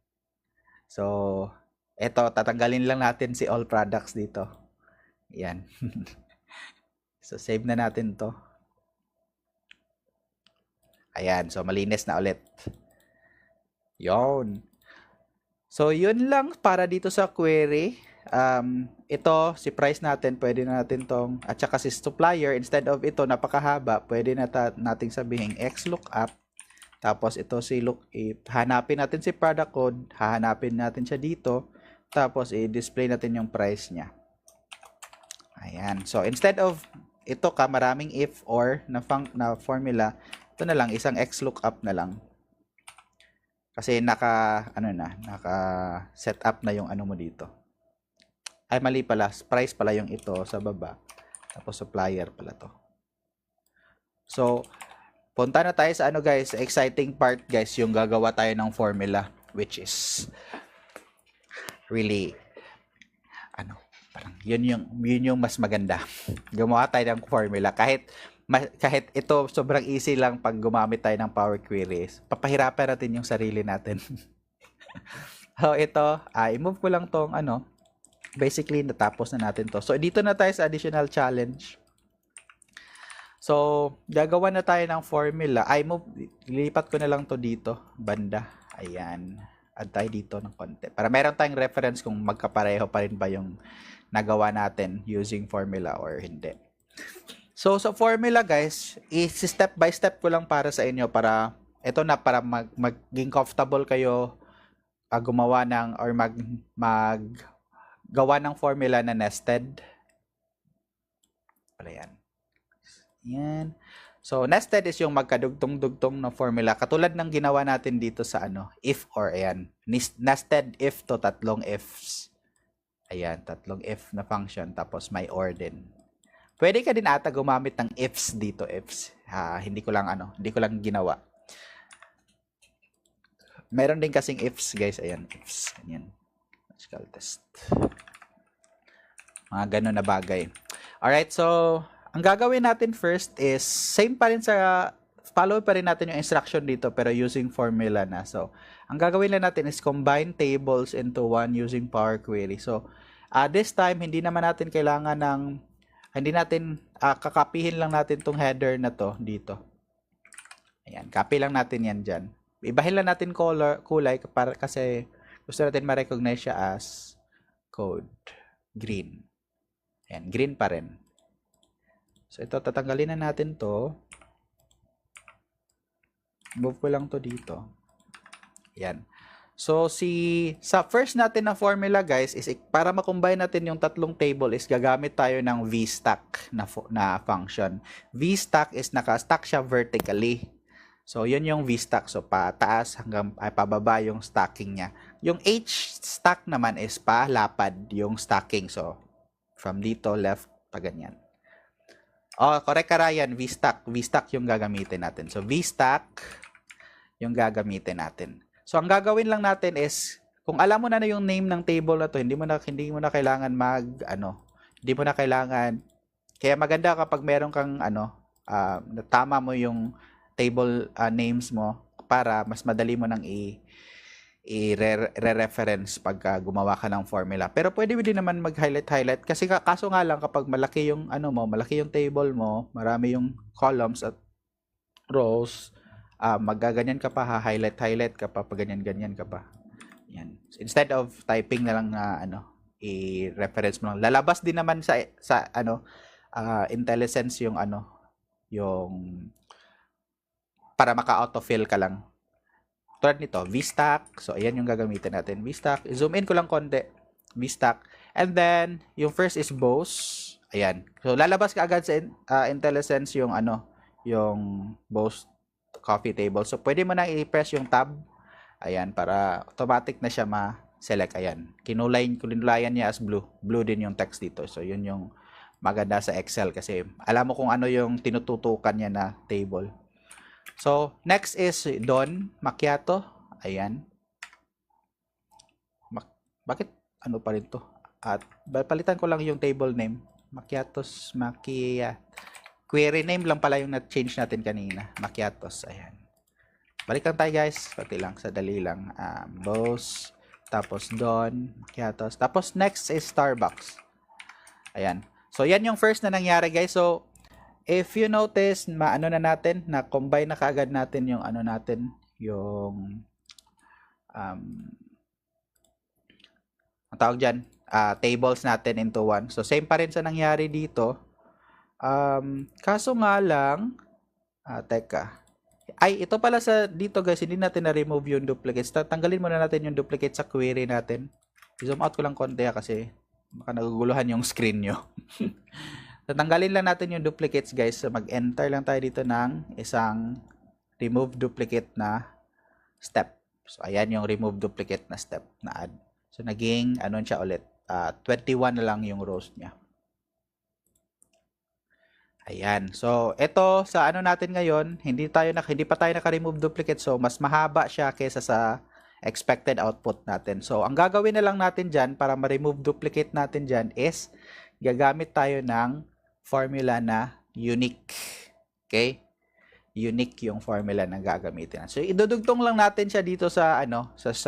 So, eto, tatanggalin lang natin si all products dito. Ayan. So, save na natin to. Ayan. So, malinis na ulit. Yon. So, yun lang para dito sa query. Ito, si price natin, pwede na natin tong, at saka si supplier, instead of ito, napakahaba, pwede na nating sabihin xlookup. Tapos, ito si hanapin natin si product code, hahanapin natin siya dito. Tapos, i-display natin yung price niya. Ayan. So, instead of ito maraming if or na formula, ito na lang, isang xlookup na lang. Kasi naka set up na yung mo dito. Ay, mali pala. Price pala yung ito sa baba. Tapos supplier pala to. So, punta na tayo sa guys, exciting part, guys, yung gagawa tayo ng formula, which is really parang yun yung mas maganda. Gumawa tayo ng formula kahit ito sobrang easy lang pag gumamit tayo ng Power Queries. Papahirapan natin yung sarili natin. So ito, i-move ko lang tong basically natapos na natin to. So dito na tayo sa additional challenge. So, gagawa na tayo ng formula. Lilipat ko na lang to dito, banda. Ayan. Add tayo dito ng konti. Para meron tayong reference kung magkapareho pa rin ba yung nagawa natin using formula or hindi. So, sa formula, guys, step by step ko lang para sa inyo para maging comfortable kayo gumawa ng or gawa ng formula na nested. Pala yan. Yan. So, nested is yung magkadugtong-dugtong na formula. Katulad ng ginawa natin dito sa if or ayan. Nested if to tatlong ifs. Ayan, tatlong if na function. Tapos may or din. Pwede ka din ata gumamit ng ifs dito, ifs. Hindi ko lang ginawa. Meron din kasing ifs, guys. Ayan, ifs. Ayan. Logical test. Mga ganun na bagay. Alright, so ang gagawin natin first is same pa rin follow pa rin natin yung instruction dito pero using formula na. So, ang gagawin lang natin is combine tables into one using Power Query. So, this time hindi naman natin kailangan kakapihin lang natin tong header na to dito. Ayan, copy lang natin yan dyan. Ibahin lang natin kulay kasi gusto natin ma-recognize siya as code. Green. Ayan, green pa rin. So, ito, tatanggalin na natin to. Move ko lang to dito. Yan. So, sa first natin na formula, guys, is para makombine natin yung tatlong table is gagamit tayo ng VStack na function. VStack is naka-stack siya vertically. So, yun yung VStack. So, pataas hanggang pababa yung stacking niya. Yung HStack naman is palapad yung stacking. So, from dito, left, pa ganyan. Oh, correct ka, Ryan. VStack. VStack yung gagamitin natin. So, VStack yung gagamitin natin. So, ang gagawin lang natin is, kung alam mo na yung name ng table na to, hindi mo na kailangan hindi mo na kailangan, kaya maganda kapag meron kang, tama mo yung table names mo para mas madali mo nang i-reference pag gumawa ka ng formula. Pero pwede din naman mag-highlight kasi kaso nga lang kapag malaki yung malaki yung table mo, marami yung columns at rows, magaganyan ka pa, highlight ka pa, ganyan ka pa. Yan. So, instead of typing na lang na i-reference mo lang. Lalabas din naman sa IntelliSense yung yung para maka-autofill ka lang. Tulad nito, VStack. So, ayan yung gagamitin natin. VStack. Zoom in ko lang konti. VStack. And then, yung first is Bose. Ayan. So, lalabas ka agad sa IntelliSense yung yung Bose coffee table. So, pwede mo na i-press yung tab. Ayan, para automatic na siya ma-select. Ayan. Kinulayan niya as blue. Blue din yung text dito. So, yun yung maganda sa Excel kasi alam mo kung ano yung tinututukan niya na table. So, next is Don Macchiato. Ayan. Bakit pa rin to? At palitan ko lang yung table name. Macchiatos, query name lang pala yung na-change natin kanina. Macchiatos. Ayan. Balikan tayo, guys. Pati lang. Sadali lang. Bose. Tapos Don Macchiatos. Tapos next is Starbucks. Ayan. So, yan yung first na nangyari, guys. So, if you notice, na-combine na kaagad natin yung yung ang tawag dyan, tables natin into one. So, same pa rin sa nangyari dito. Kaso nga lang, teka. Ay, ito pala dito, guys, hindi natin na-remove yung duplicates. Tanggalin muna natin yung duplicate sa query natin. I-zoom out ko lang konti kasi baka naguguluhan yung screen nyo. Tatanggalin lang natin yung duplicates, guys. So, mag-enter lang tayo dito ng isang remove duplicate na step. So, ayan yung remove duplicate na step na add. So, naging, siya ulit? 21 na lang yung rows niya. Ayan. So, ito, sa natin ngayon, hindi pa tayo naka-remove duplicate. So, mas mahaba siya kaysa sa expected output natin. So, ang gagawin na lang natin dyan, para ma-remove duplicate natin dyan, is gagamit tayo ng formula na unique. Okay? Unique yung formula na gagamitin. So, idudugtong lang natin siya dito sa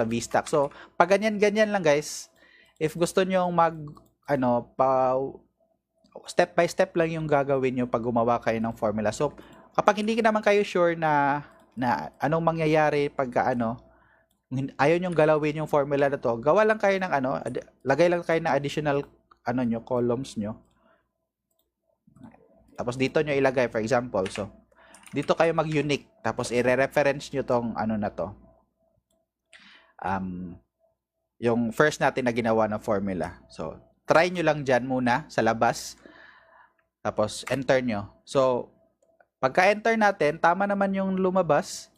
VStack. So, pag ganyan lang, guys, if gusto nyo step by step lang yung gagawin nyo pag gumawa kayo ng formula. So, kapag hindi naman kayo sure na anong mangyayari pagka ayaw nyong galawin yung formula na to, gawa lang kayo ng lagay lang kayo ng additional columns nyo. Tapos dito nyo ilagay, for example. So, dito kayo mag-unique. Tapos i-reference nyo tong na to. Yung first natin na ginawa na formula. So, try nyo lang dyan muna sa labas. Tapos, enter nyo. So, pagka-enter natin, tama naman yung lumabas.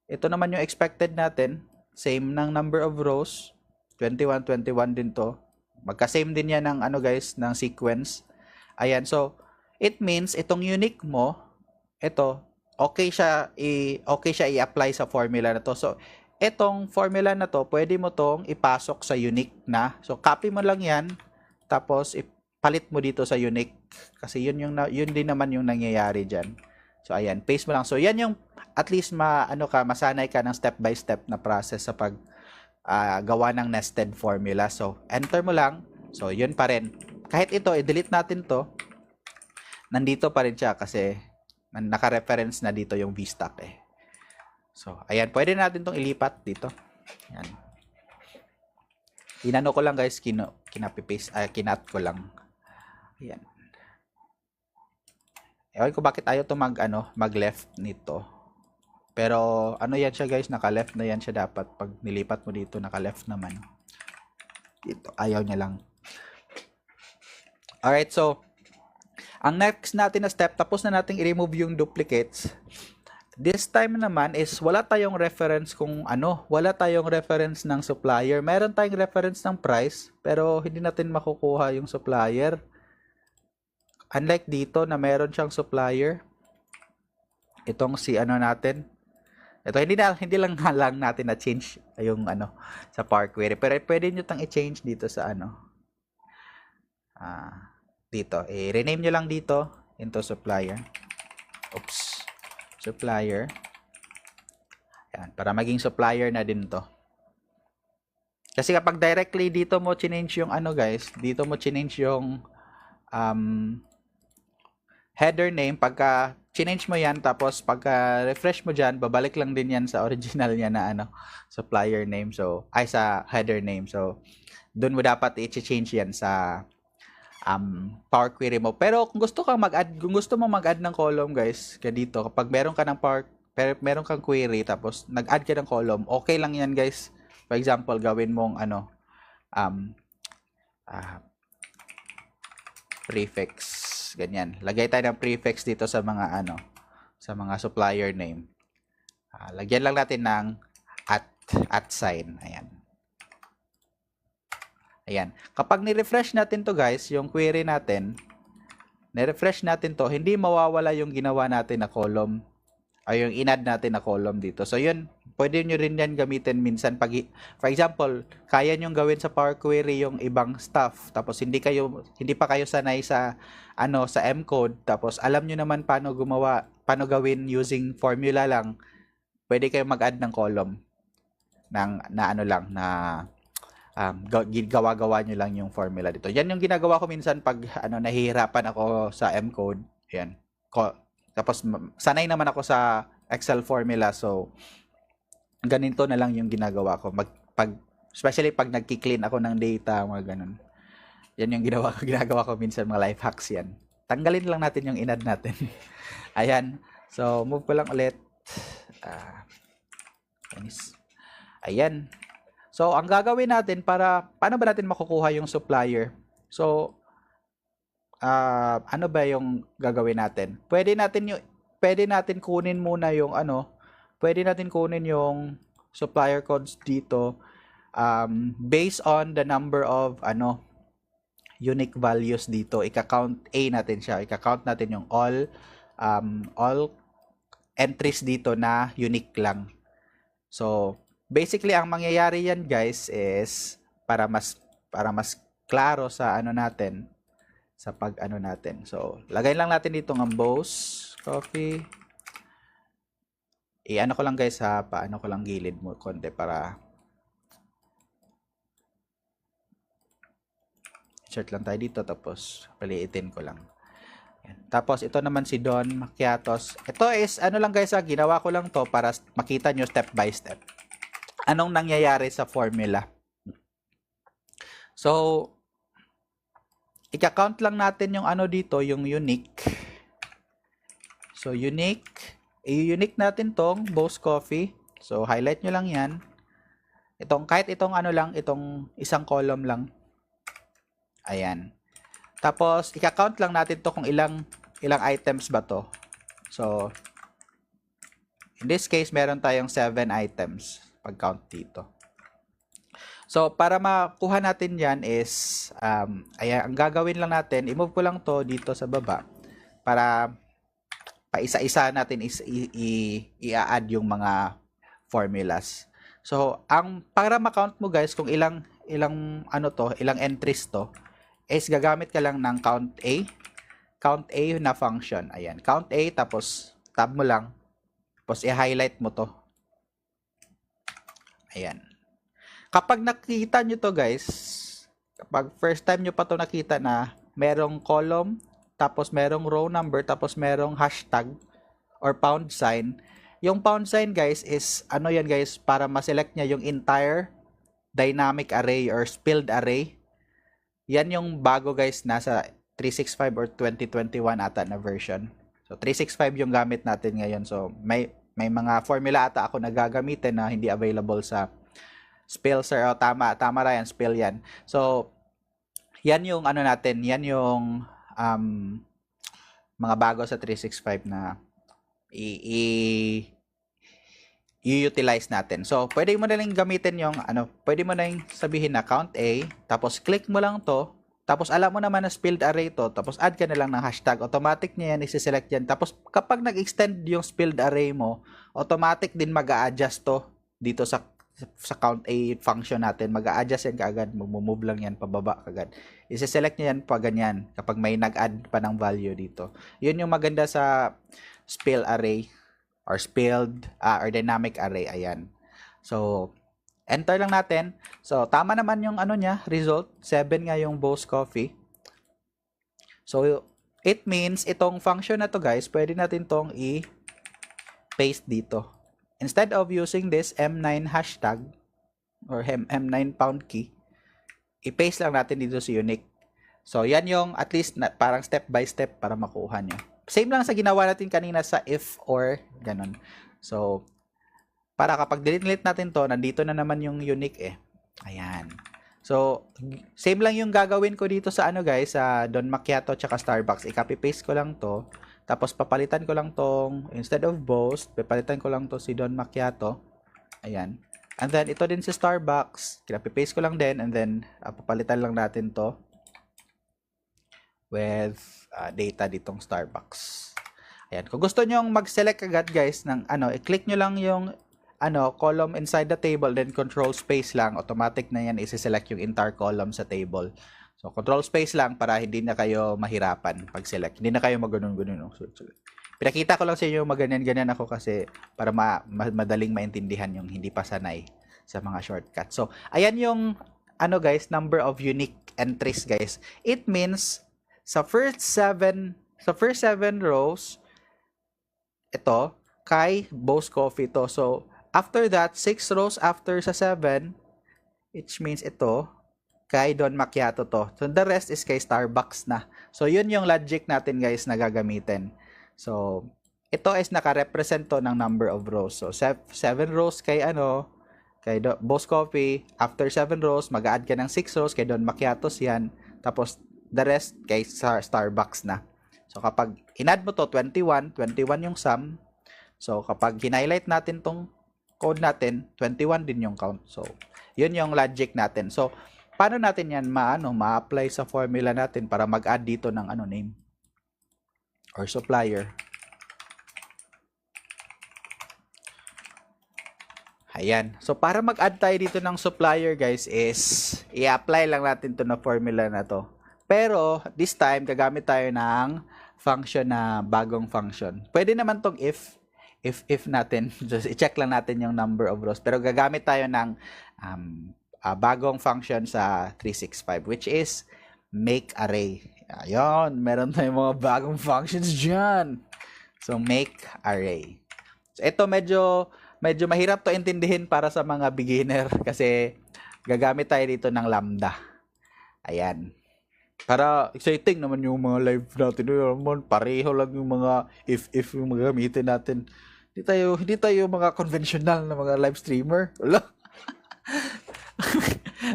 Ito naman yung expected natin. Same ng number of rows. 21, 21 din to. Magka-same din yan ng guys, ng sequence. Ayan, so, it means, itong unique mo, ito, okay siya i-apply sa formula na to. So, itong formula na to, pwede mo tong ipasok sa unique na. So, copy mo lang yan. Tapos, palit mo dito sa unique kasi yun din naman yung nangyayari diyan. So ayan, paste mo lang. So yan yung at least masanay ka ng step by step na process sa pag gawa ng nested formula. So enter mo lang. So yun pa rin. Kahit ito i-delete natin to, nandito pa rin siya kasi naka-reference na dito yung VStack eh. So ayan, pwede natin tong ilipat dito. Ayan. Inano ko lang, guys, kinapi-paste, kinat ko lang. Ayan. Ewan ko bakit ayaw to mag-left nito. Pero ano yan siya guys, naka-left na yan siya dapat. Pag nilipat mo dito, naka-left naman. Dito, ayaw niya lang. Alright, so, ang next natin na step, tapos na nating i-remove yung duplicates. This time naman is wala tayong reference kung ano, wala tayong reference ng supplier. Meron tayong reference ng price, pero hindi natin makukuha yung supplier. Unlike dito na meron siyang supplier. Itong si ano natin. Ito hindi lang lang natin na change yung ano sa Power Query, pero pwede niyo tang i-change dito sa ano. Dito, i-rename nyo lang dito into supplier. Oops. Supplier. Yan, para maging supplier na din to. Kasi kapag directly dito mo change yung ano guys, dito mo change yung header name, pagka change mo yan, tapos pagka refresh mo dyan, babalik lang din yan sa original niya na ano, supplier name. So, ay sa header name. So, doon mo dapat i-change yan sa Power Query mo. Pero kung gusto kang mag-add, kung gusto mo mag-add ng column guys, kaya dito kapag meron ka ng meron kang query tapos nag-add ka ng column, okay lang yan guys. For example, gawin mong ano prefix, ganyan. Lagay tayo ng prefix dito sa mga ano, sa mga supplier name. Lagyan lang natin ng at sign. Ayan. Ayan. Kapag ni-refresh natin to guys, yung query natin, ni-refresh natin to, hindi mawawala yung ginawa natin na column ay yung in-add natin na column dito. So yun, pwede nyo rin yan gamitin minsan pag, for example, kaya nyo gawin sa Power Query yung ibang stuff, tapos hindi pa kayo sanay sa ano, sa M-code, tapos alam nyo naman paano gawin using formula lang, pwede kayo mag-add ng column na ano lang, na gawa-gawa nyo lang yung formula dito. Yan yung ginagawa ko minsan pag ano, nahihirapan ako sa M-code. Yan. Tapos sanay naman ako sa Excel formula, so ganito na lang yung ginagawa ko. Especially pag nagki-clean ako ng data, mga ganun. Yan yung ginagawa ko minsan, mga life hacks yan. Tanggalin lang natin yung in-add natin. Ayan. So, move ko lang ulit. Ayan. So, ang gagawin natin paano ba natin makukuha yung supplier? So, ano ba yung gagawin natin? Pwede natin kunin muna yung ano, pwede natin kunin yung supplier codes dito based on the number of ano, unique values dito. Ika-count A natin siya. Ika-count natin yung all entries dito na unique lang. So, basically, ang mangyayari yan guys is para mas klaro sa ano natin, sa pag ano natin. So, lagay lang natin dito ng Boss Coffee. I-ano ko lang guys ha, paano ko lang gilid mo konti para insert lang tayo dito, tapos paliitin ko lang. Yan. Tapos ito naman si Don Macchiatos. Ito is ano lang guys ha, ginawa ko lang to para makita nyo step by step anong nangyayari sa formula. So, i-count lang natin yung ano dito, yung unique. So, unique. I-unique natin tong Boss Coffee. So, highlight nyo lang yan. Kahit itong ano lang, itong isang column lang. Ayan. Tapos, i-count lang natin to kung ilang items ba to. So, in this case, meron tayong 7 items pag-count dito. So, para makuha natin yan is, ayan, ang gagawin lang natin, i-move ko lang to dito sa baba para paisa-isa natin i-add yung mga formulas. So, para ma-count mo guys kung ilang entries to, is gagamit ka lang ng count A na function. Ayan, count A, tapos tab mo lang, tapos i-highlight mo to. Ayan. Kapag nakita nyo to guys, kapag first time nyo pa to nakita na merong column, tapos merong row number, tapos merong hashtag or pound sign, yung pound sign guys is, ano yan guys, para ma-select niya yung entire dynamic array or spilled array. Yan yung bago guys, nasa 365 or 2021 ata na version. So 365 yung gamit natin ngayon. So may mga formula ata ako na gagamitin na hindi available sa spill, sir. O, tama Ryan, spill yan. So, yan yung ano natin, yan yung mga bago sa 365 na i-utilize natin. So, pwede mo na lang gamitin yung pwede mo na yung sabihin na count A, tapos click mo lang to, tapos alam mo naman na spilled array to, tapos add ka na lang ng hashtag, automatic niya yan, isi-select yan. Tapos kapag nag-extend yung spilled array mo, automatic din mag-a-adjust to dito sa count A function natin. Mag-a-adjust yan kaagad, mag-move lang yan pababa kaagad. Isi-select niya yan pa ganyan kapag may nag-add pa ng value dito. Yun yung maganda sa spill array or spilled or dynamic array. Ayan. So, enter lang natin. So, tama naman yung niya, result. 7 nga yung Boss Coffee. So, it means itong function na to guys, pwede natin tong i-paste dito. Instead of using this M9 hashtag or M9 pound key, i-paste lang natin dito sa unique. So, yan yung at least parang step by step para makuha nyo. Same lang sa ginawa natin kanina sa if or ganun. So, para kapag delete natin to, nandito na naman yung unique eh. Ayan. So, same lang yung gagawin ko dito sa guys, sa Don Macchiato tsaka Starbucks. I-copy paste ko lang to. Tapos papalitan ko lang tong, instead of Boast, papalitan ko lang to si Don Macchiato. Ayan. And then, ito din si Starbucks. I-copy paste ko lang din. And then, papalitan lang natin to with data ditong Starbucks. Ayan. Kung gusto nyo mag-select agad guys ng i-click nyo lang yung column inside the table, then control space lang, automatic na yan isi-select yung entire column sa table. So control space lang para hindi na kayo mahirapan pag-select. Hindi na kayo mag-ganun-ganun. Pinakita ko lang sa inyo maganyan-ganyan ako kasi para madaling maintindihan yung hindi pa sanay sa mga shortcut. So ayan yung guys, number of unique entries guys. It means sa first 7 rows ito kay Boss Coffee to. So after that, 6 rows after sa 7, which means ito, kay Don Macchiato to. So the rest is kay Starbucks na. So yun yung logic natin guys na gagamitin. So ito is naka-represent to ng number of rows. So 7 rows kay kay Boss Coffee. After 7 rows, mag-add ka ng 6 rows kay Don Macchiatos yan. Tapos the rest kay Starbucks na. So kapag in-add mo to 21 yung sum. So kapag hin-highlight natin tong code natin, 21 din yung count. So yun yung logic natin. So paano natin yan ma-apply sa formula natin para mag-add dito ng name or supplier. Ayan. So para mag-add tayo dito ng supplier guys is i-apply lang natin to na formula na to. Pero this time gagamit tayo ng function na bagong function. Pwede naman tong if natin, just i-check lang natin yung number of rows. Pero gagamit tayo ng bagong function sa 365 which is make array. Ayun, meron tayong mga bagong functions dyan. So make array. So ito medyo mahirap to intindihin para sa mga beginner kasi gagamit tayo dito ng lambda. Ayan. Para exciting naman yung mga live natin. Pareho lang yung mga if yung mga gamitin natin. Hindi tayo mga conventional na mga live streamer. Wala.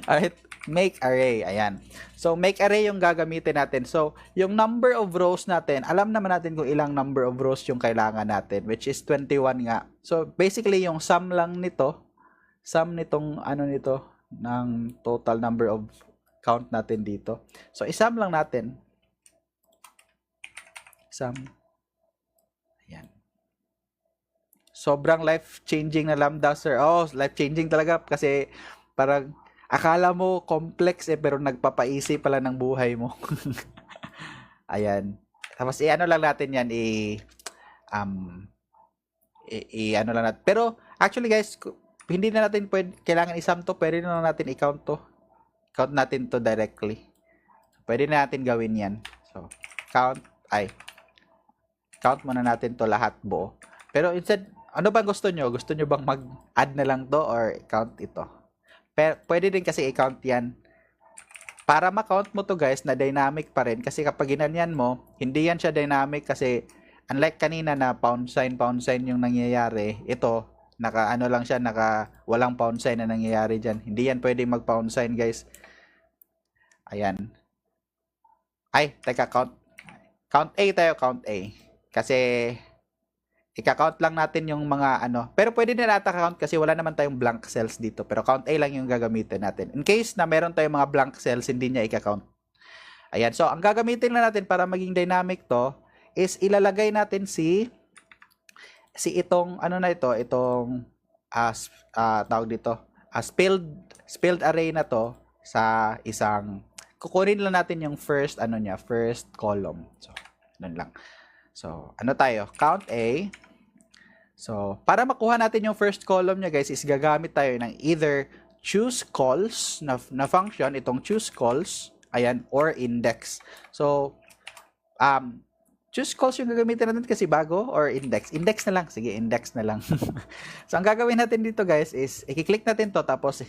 Alright, make array. Ayan. So, make array yung gagamitin natin. So, yung number of rows natin, alam naman natin kung ilang number of rows yung kailangan natin, which is 21 nga. So, basically, yung sum lang nito, sum nitong nito, ng total number of count natin dito. So, isum lang natin. Sum. Ayan. Sobrang life-changing na lambda, sir. Oh, life-changing talaga kasi parang akala mo complex pero nagpapaisip pala ng buhay mo. Ayan. Tapos lang natin yan lang natin. Pero actually guys, hindi na natin kailangan isum to, pwede na natin i-count to. Count natin to directly. Pwede na natin gawin yan. So, count muna natin to lahat buo. Pero instead, ano bang gusto nyo? Gusto nyo bang mag-add na lang to or count ito? Pero, pwede din kasi i-count yan. Para ma-count mo to guys na dynamic pa rin kasi kapag ginanyan mo, hindi yan siya dynamic kasi unlike kanina na pound sign yung nangyayari, ito, naka ano lang siya, naka walang pound sign na nangyayari dyan. Hindi yan pwedeng mag pound sign, guys. Ayan. Ay, teka, count A tayo, count A. Kasi, ika-count lang natin yung mga ano. Pero pwede din natin count kasi wala naman tayong blank cells dito. Pero count A lang yung gagamitin natin. In case na meron tayong mga blank cells, hindi niya ika-count. Ayan. So, ang gagamitin lang natin para maging dynamic to is ilalagay natin si itong ano na ito, itong tawag dito, spilled array na to sa isang, kukunin lang natin yung first column. So, nun lang. So, ano tayo? Count A. So, para makuha natin yung first column niya, guys, is gagamit tayo ng either choose calls na function, itong choose calls, ayan, or index. So, choose calls yung gagamitin natin kasi bago, or index. Index na lang. Sige, index na lang. So, ang gagawin natin dito, guys, is i-click natin to, tapos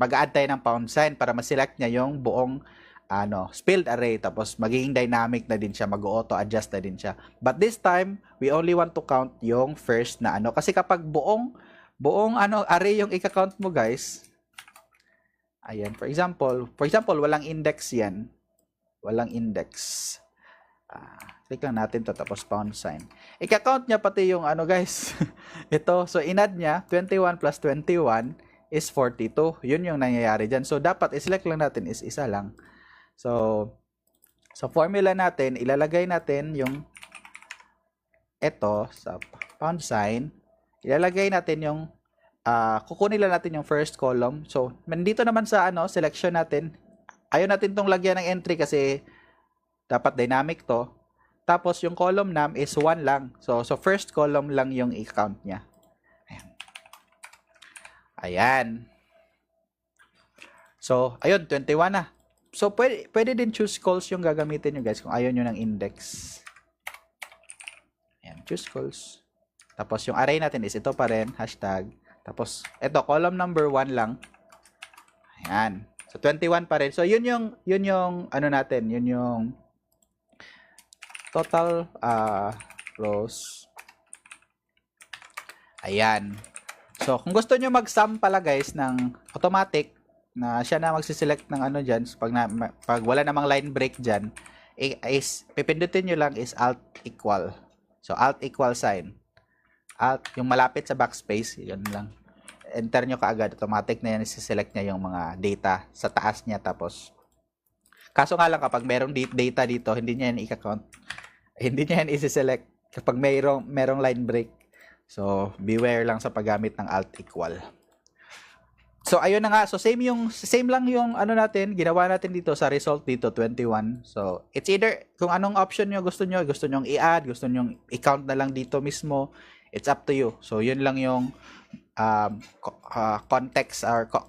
mag-add tayo ng pound sign para ma-select niya yung buong spilled array, tapos magiging dynamic na din siya, mag-auto adjust na din siya. But this time, we only want to count yung first na kasi kapag buong array yung i-count mo, guys, ayan, for example, walang index yan. Walang index. Click lang natin to, tapos pound sign. I-count niya pati yung guys. Ito, so in-add niya, 21 plus 21 is 42. Yun yung nangyayari dyan. So, dapat i-select lang natin is isa lang. So, sa formula natin, ilalagay natin yung ito sa pound sign. Ilalagay natin yung kukunin lang natin yung first column. So, nandito naman sa selection natin, ayaw natin tong lagyan ng entry kasi dapat dynamic to. Tapos yung column name is 1 lang. So first column lang yung i-count niya. Ayan. So, ayun, 21 na. So, pwede din choose calls yung gagamitin nyo, guys, kung ayaw nyo ng index. Ayan, choose calls. Tapos, yung array natin is ito pa rin, hashtag. Tapos, ito, column number 1 lang. Ayan. So, 21 pa rin. So, yun yung natin, yun yung total rows. Ayan. So, kung gusto nyo mag-sum pala, guys, ng automatic, na siya na magsiselect ng dyan, pag wala namang line break dyan, is pipindutin nyo lang is alt equal. So, alt equal sign. Alt, yung malapit sa backspace, yun lang. Enter nyo kaagad, automatic na yan, isiselect niya yung mga data sa taas niya. Tapos, kaso nga lang kapag merong data dito, hindi niya yan i-count. Hindi niya yan isiselect kapag merong line break. So, beware lang sa paggamit ng alt equal. So, ayun na nga. So, same lang yung natin, ginawa natin dito sa result dito, 21. So, it's either kung anong option nyo gusto nyo i-add, gusto nyo i-count na lang dito mismo, it's up to you. So, yun lang yung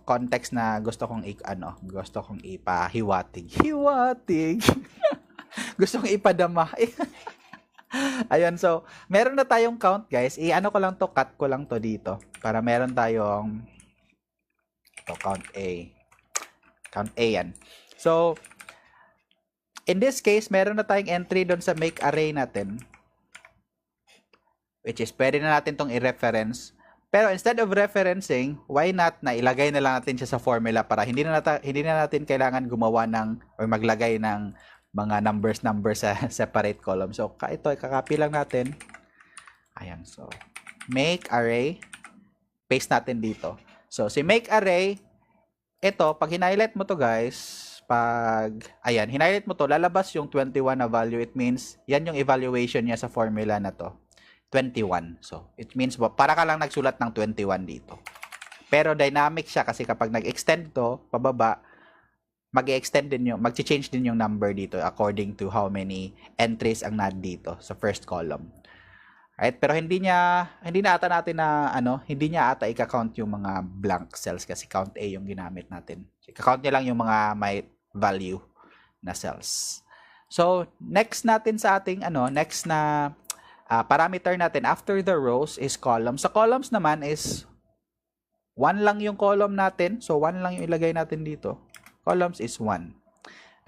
context na gusto kong ipahiwatig. Hiwatig. Gusto kong ipadama. Ayun, so, meron na tayong count, guys. Cut ko lang to dito para meron tayong count A. Count A yan. So, in this case, meron na tayong entry doon sa make array natin. Which is, pwede na natin tong i-reference. Pero instead of referencing, why not na ilagay na lang natin siya sa formula para hindi na natin kailangan gumawa or maglagay ng mga numbers sa separate column. So, ito, kakopy lang natin. Ayan, so, make array. Paste natin dito. So, si make array, ito, pag hinighlight mo to, guys, hinighlight mo to, lalabas yung 21 na value. It means, yan yung evaluation niya sa formula na to. 21. So, it means, para ka lang nagsulat ng 21 dito. Pero dynamic siya kasi kapag nag-extend to, pababa, mag-extend din mag-change din yung number dito according to how many entries ang nandito sa first column. Right? Pero hindi niya ata i-count yung mga blank cells kasi count A yung ginamit natin. I-count niya lang yung mga may value na cells. So, next natin sa ating next na parameter natin after the rows is columns. Sa columns naman is 1 lang yung column natin. So, 1 lang yung ilagay natin dito. Columns is 1.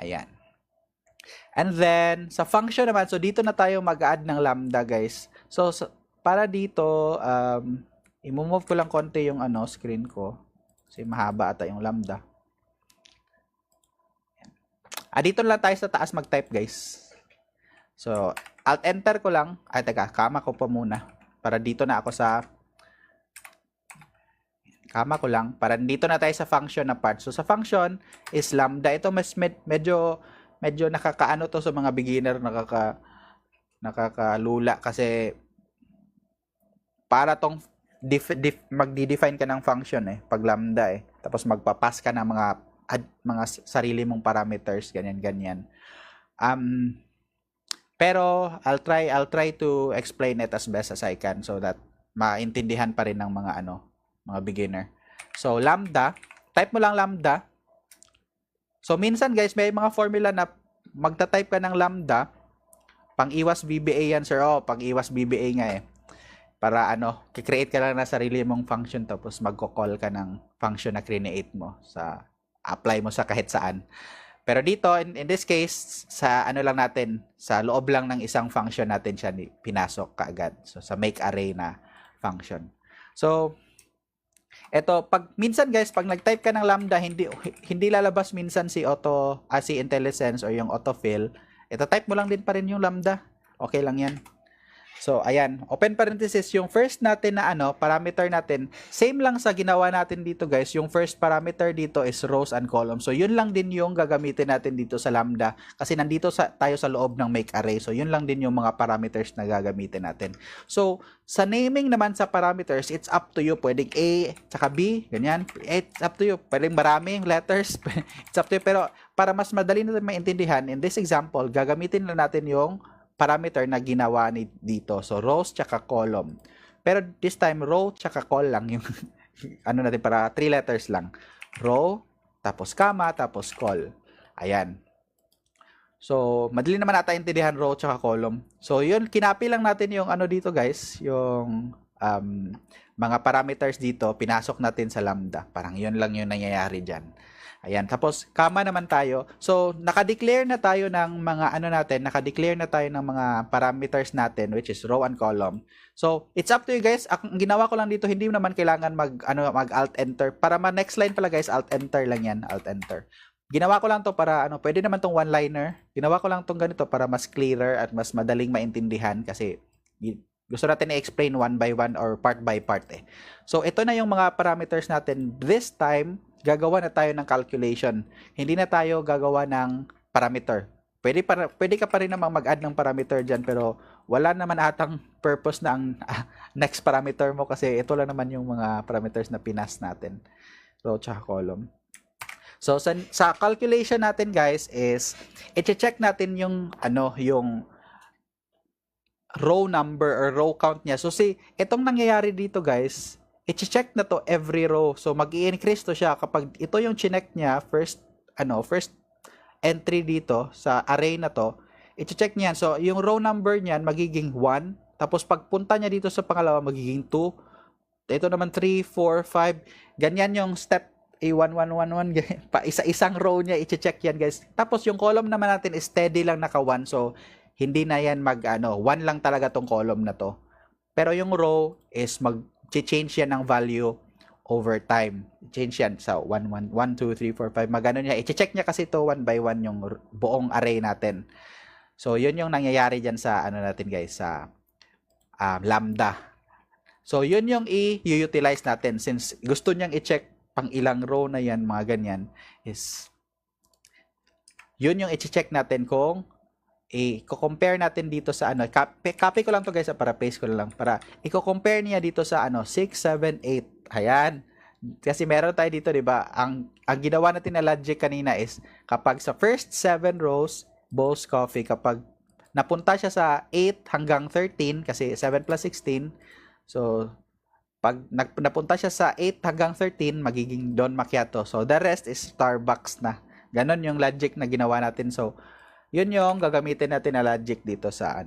Ayan. And then, sa function naman, so dito na tayo mag-add ng lambda, guys. So, para dito, i-move ko lang konti yung screen ko. Kasi mahaba ata yung lambda. Dito lang tayo sa taas mag-type, guys. So, Alt-Enter ko lang. Teka, kama ko pa muna. Para dito na ako sa... Kama ko lang. Para dito na tayo sa function na part. So, sa function is lambda. Ito medyo nakakaano to sa mga beginner, nakakalula. Kasi, para tong magdi-define ka ng function pag lambda Tapos magpapass ka ng mga sarili mong parameters, ganyan. Pero I'll try to explain it as best as I can so that maintindihan pa rin ng mga beginner. So lambda, type mo lang lambda. So minsan guys, may mga formula na magta-type ka ng lambda, pang-iwas VBA yan sir. Pang-iwas VBA nga Para kikreate ka lang na sarili mong function tapos magko-call ka ng function na create mo apply mo sa kahit saan. Pero dito, in this case, sa lang natin, sa loob lang ng isang function natin siya pinasok kaagad. So, sa make array na function. So, eto, minsan guys, pag nag-type ka ng lambda, hindi lalabas minsan si IntelliSense or yung autofill. Ito, type mo lang din pa rin yung lambda. Okay lang yan. So, ayan, open parenthesis, yung first natin na parameter natin, same lang sa ginawa natin dito guys, yung first parameter dito is rows and columns. So, yun lang din yung gagamitin natin dito sa lambda kasi nandito tayo sa loob ng make array. So, yun lang din yung mga parameters na gagamitin natin. So, sa naming naman sa parameters, it's up to you. Pwedeng A, tsaka B, ganyan. It's up to you. Pwedeng maraming letters. It's up to you. Pero, para mas madali natin maintindihan, in this example, gagamitin na natin yung parameter na ginawa dito. So, rows tsaka column. Pero this time, row tsaka call lang yung natin para 3 letters lang. Row, tapos comma, tapos call. Ayan. So, madali naman natin intindihan row tsaka column. So, yun, kinapi lang natin yung dito guys, yung mga parameters dito, pinasok natin sa lambda. Parang yun lang yung nangyayari dyan. Ayan, tapos comma naman tayo. So, naka-declare na tayo ng mga naka-declare na tayo ng mga parameters natin which is row and column. So, it's up to you guys. Ang ginawa ko lang dito, hindi naman kailangan mag alt enter. Para next line pala guys, alt enter lang yan, alt enter. Ginawa ko lang to para pwede naman tong one-liner. Ginawa ko lang tong ganito para mas clearer at mas madaling maintindihan kasi gusto natin i-explain one by one or part by part So, ito na yung mga parameters natin. This time, gagawa na tayo ng calculation. Hindi na tayo gagawa ng parameter. Pwede ka pa rin namang mag-add ng parameter dyan, pero wala naman atang purpose na ang next parameter mo kasi ito lang naman yung mga parameters na pinas natin. Row tsaka column. So, sa calculation natin guys is, i-check natin yung yung row number or row count niya. So, itong nangyayari dito guys, i-check na to every row. So, mag-i-increase to siya kapag ito yung chinek niya, first entry dito sa array na to, i-check niyan. So, yung row number niyan magiging 1. Tapos, pagpunta niya dito sa pangalawa, magiging 2. Ito naman 3, 4, 5. Ganyan yung step A1, 1, 1, 1. Pa isa-isang row niya, i-check yan guys. Tapos, yung column naman natin is steady lang naka 1. So, hindi na yan 1 lang talaga tong column na to. Pero yung row is change yan ng value over time. Change yan sa 1, 2, 3, 4, 5. Magano niya. I-check niya kasi to 1 by 1 yung buong array natin. So, yun yung nangyayari dyan sa natin guys, sa lambda. So, yun yung i-utilize natin. Since gusto niyang i-check pang ilang row na yan, mga ganyan, is yun yung i-check natin kung i-compare natin dito sa copy ko lang to guys para paste ko lang para i-compare niya dito sa 6, 7, 8. Ayan. Kasi meron tayo dito, 'di ba? Ang ginawa natin na logic kanina is kapag sa first 7 rows, Boss Coffee, kapag napunta siya sa 8 hanggang 13 kasi 7 plus 16. So pag napunta siya sa 8 hanggang 13, magiging Don Macchiato. So the rest is Starbucks na. Ganon yung logic na ginawa natin. So yun yung gagamitin natin na logic dito sa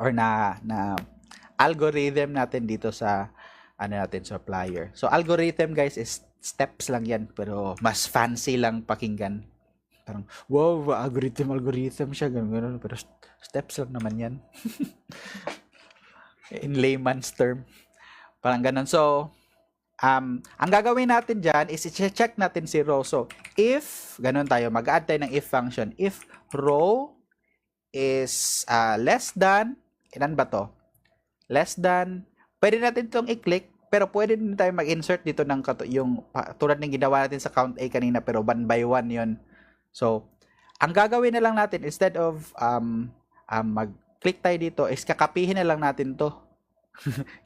or na algorithm natin dito sa natin supplier. So algorithm guys is steps lang yan pero mas fancy lang pakinggan. Parang, wow, algorithm siya, ganun. Pero steps lang naman yan. In layman's term. Parang ganun. So, ang gagawin natin dyan is i-check natin si row. So, if, ganun tayo, mag-add tayo ng if function. If row is less than, ilan ba to? Less than, pwede natin itong i-click, pero pwede din tayo mag-insert dito ng yung tulad ng ginawa natin sa count A kanina, pero 1 by 1 yun. So, ang gagawin na lang natin, instead of mag-click tayo dito, is kakapihin na lang natin to.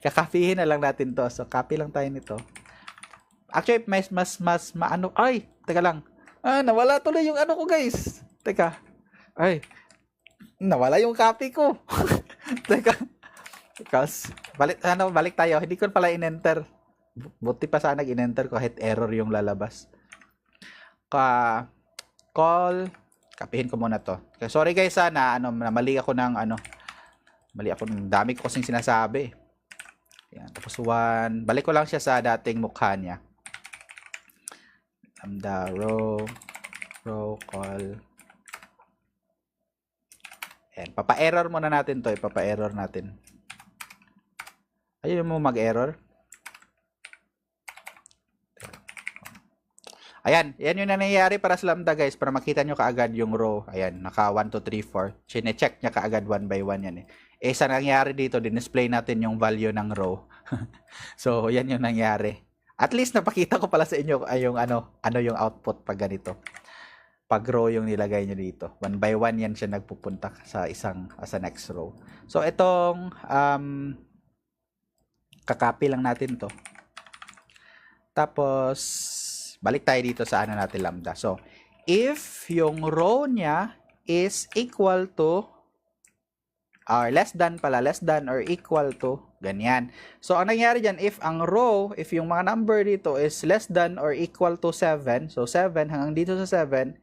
Kakapihin na lang natin to. So, copy lang tayo nito. Actually, mas maano. Ay, teka lang. Nawala tuloy yung ano ko, guys. Teka. Ay, nawala yung copy ko. Teka. Because, balik tayo. Hindi ko pala in-enter. Buti pa sana in-enter ko kahit error yung lalabas. Call. Kapihin ko muna to. Okay, sorry guys, mali ako ng dami ko kasing sinasabi. Yan, tapos 1. Balik ko lang siya sa dating mukha niya. Lambda row call. Yan, papa-error muna natin to, papa-error natin. Ayun mo mag-error. Ayan, yan yung nangyayari para sa lambda guys, para makita nyo kaagad yung row. Ayan, naka 1, 2, 3, 4. Chine-check niya kaagad 1 by 1 yan eh. Sa nangyayari dito, din-display natin yung value ng row. So, yan yung nangyari. At least napakita ko pala sa inyo yung ano yung output pag ganito. Pag row yung nilagay nyo dito. 1 by 1 yan siya nagpupunta sa next row. So, itong kakopy lang natin to. Tapos, balik tayo dito sa natin lambda. So, if yung row niya is equal to, or less than or equal to, ganyan. So, ang nangyari dyan, if yung mga number dito is less than or equal to 7, so 7 hanggang dito sa 7,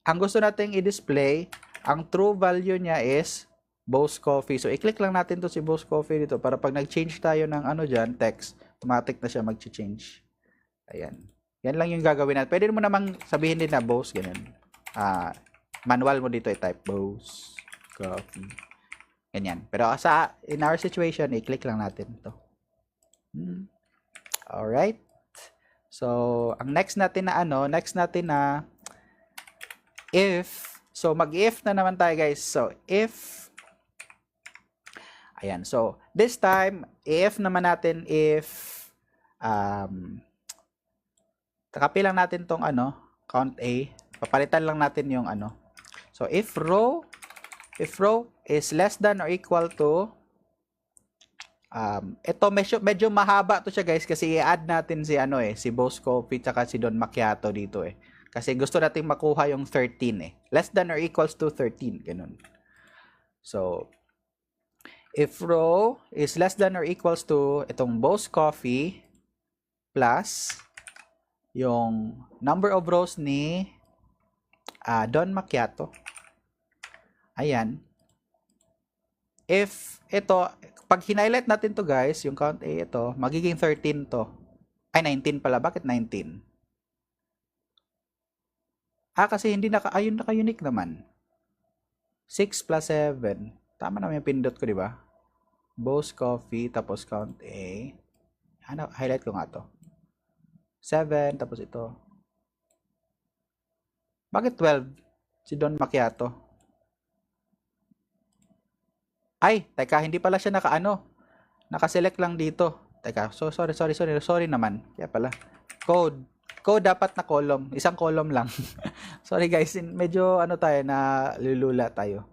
ang gusto nating i-display, ang true value niya is Bo's Coffee. So, i-click lang natin to si Bo's Coffee dito para pag nag-change tayo ng dyan, text, automatic na siya mag-change. Ayan. Yan lang yung gagawin natin. Pwede mo namang sabihin din na Bo's, ganun. Manual mo dito i-type Bo's Coffee. Ganyan. Pero in our situation, i-click lang natin to. Alright. So, ang next natin na if. So, mag-if na naman tayo guys. So, if. Ayan. So, this time, if naman natin if copy lang natin tong count A. Papalitan lang natin yung So, if row is less than or equal to, ito medyo mahaba to siya guys kasi i-add natin si Bo's Coffee tsaka si Don Macchiato dito eh. Kasi gusto natin makuha yung 13 eh. Less than or equals to 13. Ganun. So, if row is less than or equals to itong Bo's Coffee plus yung number of rows ni Don Macchiato. Ayan. If ito, pag hinighlight natin to guys, yung count A ito, magiging 13 to. Ay, 19 pala. Bakit 19? Kasi hindi naka-unique naman. 6 plus 7. Tama naman yung pindot ko, di ba? Bo's Coffee, tapos count A. Highlight ko nga to. 7, tapos ito. Bakit 12? Si Don Macchiato. Ay, teka, hindi pala siya naka-select lang dito. Teka, so sorry naman. Kaya pala. Code dapat na column. Isang column lang. Sorry guys, medyo tayo na lulula tayo.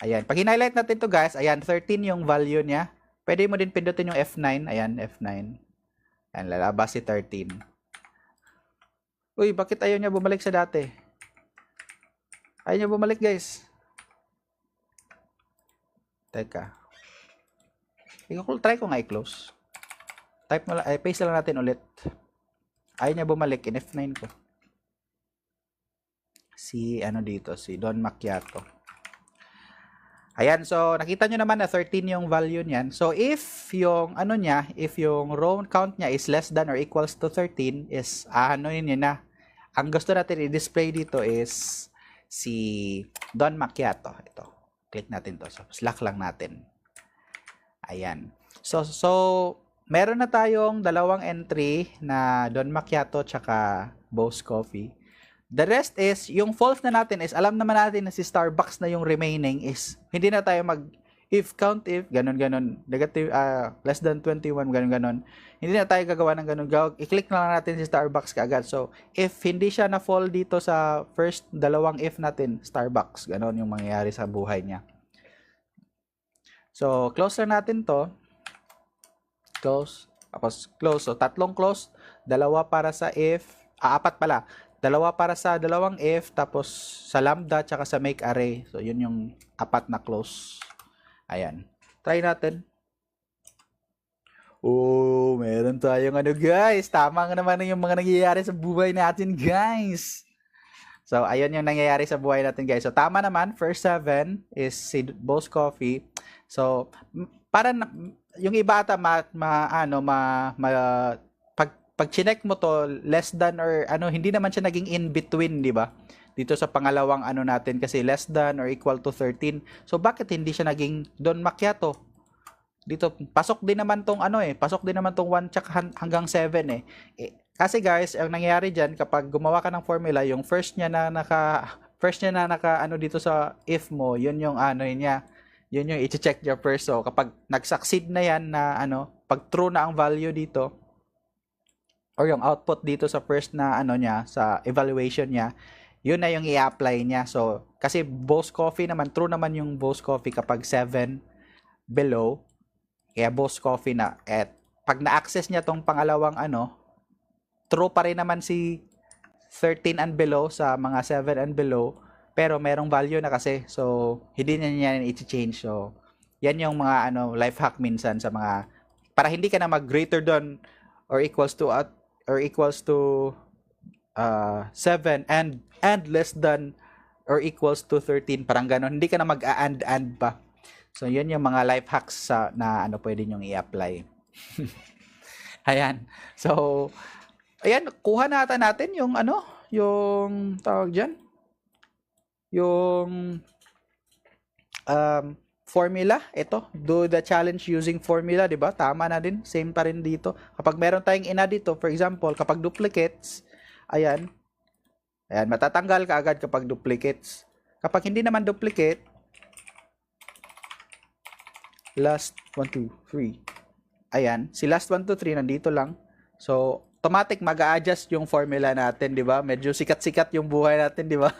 Ayan, pag highlight natin to guys, ayan, 13 yung value niya. Pwede mo din pindutin yung F9. Ayan, F9. Ayan, lalabas si 13. Uy, bakit ayaw niya bumalik sa dati? Ayaw niya bumalik guys. Teka. Try ko nga i-close. Type mo lang, paste lang natin ulit. Ayaw niya bumalik in F9 ko. Si dito, si Don Macchiato. Ayan, so nakita nyo naman na 13 yung value niyan. So if yung if yung row count niya is less than or equals to 13 is niya na. ang gusto natin i-display dito is si Don Macchiato. Ito. Click natin to. So, slack lang natin. Ayan. So meron na tayong dalawang entry na Don Macchiato tsaka Boss Coffee. The rest is, yung false na natin is, alam naman natin na si Starbucks na yung remaining is, hindi na tayo if, ganun, negative, less than 21, ganun. Hindi na tayo gagawa ng ganun. I-click na lang natin si Starbucks kaagad. So, if hindi siya na-fall dito sa first dalawang if natin, Starbucks, ganun yung mangyayari sa buhay niya. So, close na natin to. Close. Tapos, close. So, tatlong close. Dalawa para sa if. Apat pala. Dalawa para sa dalawang if, tapos sa lambda, tsaka sa make array. So, yun yung apat na close. Ayan. Try natin. Oh, meron tayong ano, guys. Tama nga naman yung mga nangyayari sa buhay natin, guys. So, ayun yung nangyayari sa buhay natin, guys. So, tama naman. First 7 is si Boss Coffee. So, para yung iba ata pag chinek mo to, less than or hindi naman siya naging in between, di ba? Dito sa pangalawang natin kasi less than or equal to 13. So bakit hindi siya naging Don Macchiato? Dito pasok din naman tong pasok din naman tong 1 tsaka hanggang 7 kasi guys, ang nangyayari diyan kapag gumawa ka ng formula, yung first niya na naka dito sa if mo, yun yung niya. Yun yung i-check niya first. So kapag nag-succeed na yan na pag true na ang value dito, or yung output dito sa first na niya, sa evaluation niya, yun na yung i-apply niya. So, kasi Boss Coffee naman, true naman yung Boss Coffee kapag 7 below, kaya Boss Coffee na. At pag na-access niya tong pangalawang true pa rin naman si 13 and below sa mga 7 and below, pero merong value na kasi. So, hindi niya i-change. So, yan yung mga life hack minsan sa mga, para hindi ka na mag-greater than or equals to 7 and less than or equals to 13, parang ganon. Hindi ka na mag-and pa. So yun yung mga life hacks na pwede nyo i-apply. Ayan. So ayan, kuha natin yung yung tawag diyan, yung formula. Ito, do the challenge using formula, 'di ba? Tama na din, same pa rin dito. Kapag meron tayong ina dito, for example, kapag duplicates, ayan, matatanggal ka agad kapag duplicates. Kapag hindi naman duplicate, last 1 2 3. Ayan, si last 1 2 3 nandito lang. So, automatic mag-a-adjust yung formula natin, 'di ba? Medyo sikat-sikat yung buhay natin, 'di ba?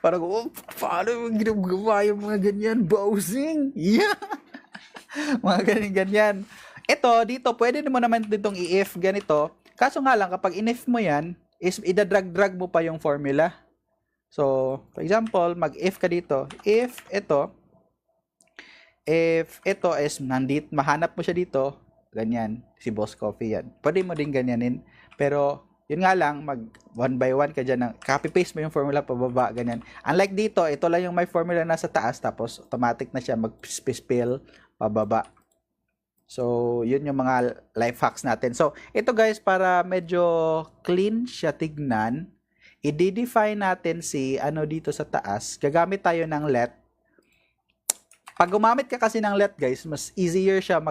Parang, paano ginagawa yung mga ganyan? Browsing! Yeah! Mga ganyan-ganyan. Ito, dito, pwede mo naman ditong i-if ganito. Kaso nga lang, kapag in-if mo yan, is idadrag-drag mo pa yung formula. So, for example, mag-if ka dito. If ito is nandito, mahanap mo siya dito, ganyan, si Boss Coffee yan. Pwede mo din ganyanin. Pero, yun nga lang, mag one by one ka dyan, copy-paste mo yung formula pababa, ganyan. Unlike dito, ito lang yung may formula nasa taas, tapos automatic na siya mag-spill pababa. So, yun yung mga life hacks natin. So, ito guys, para medyo clean siya tignan, i-define natin si dito sa taas. Gagamit tayo ng let. Pag gumamit ka kasi ng let guys, mas easier siya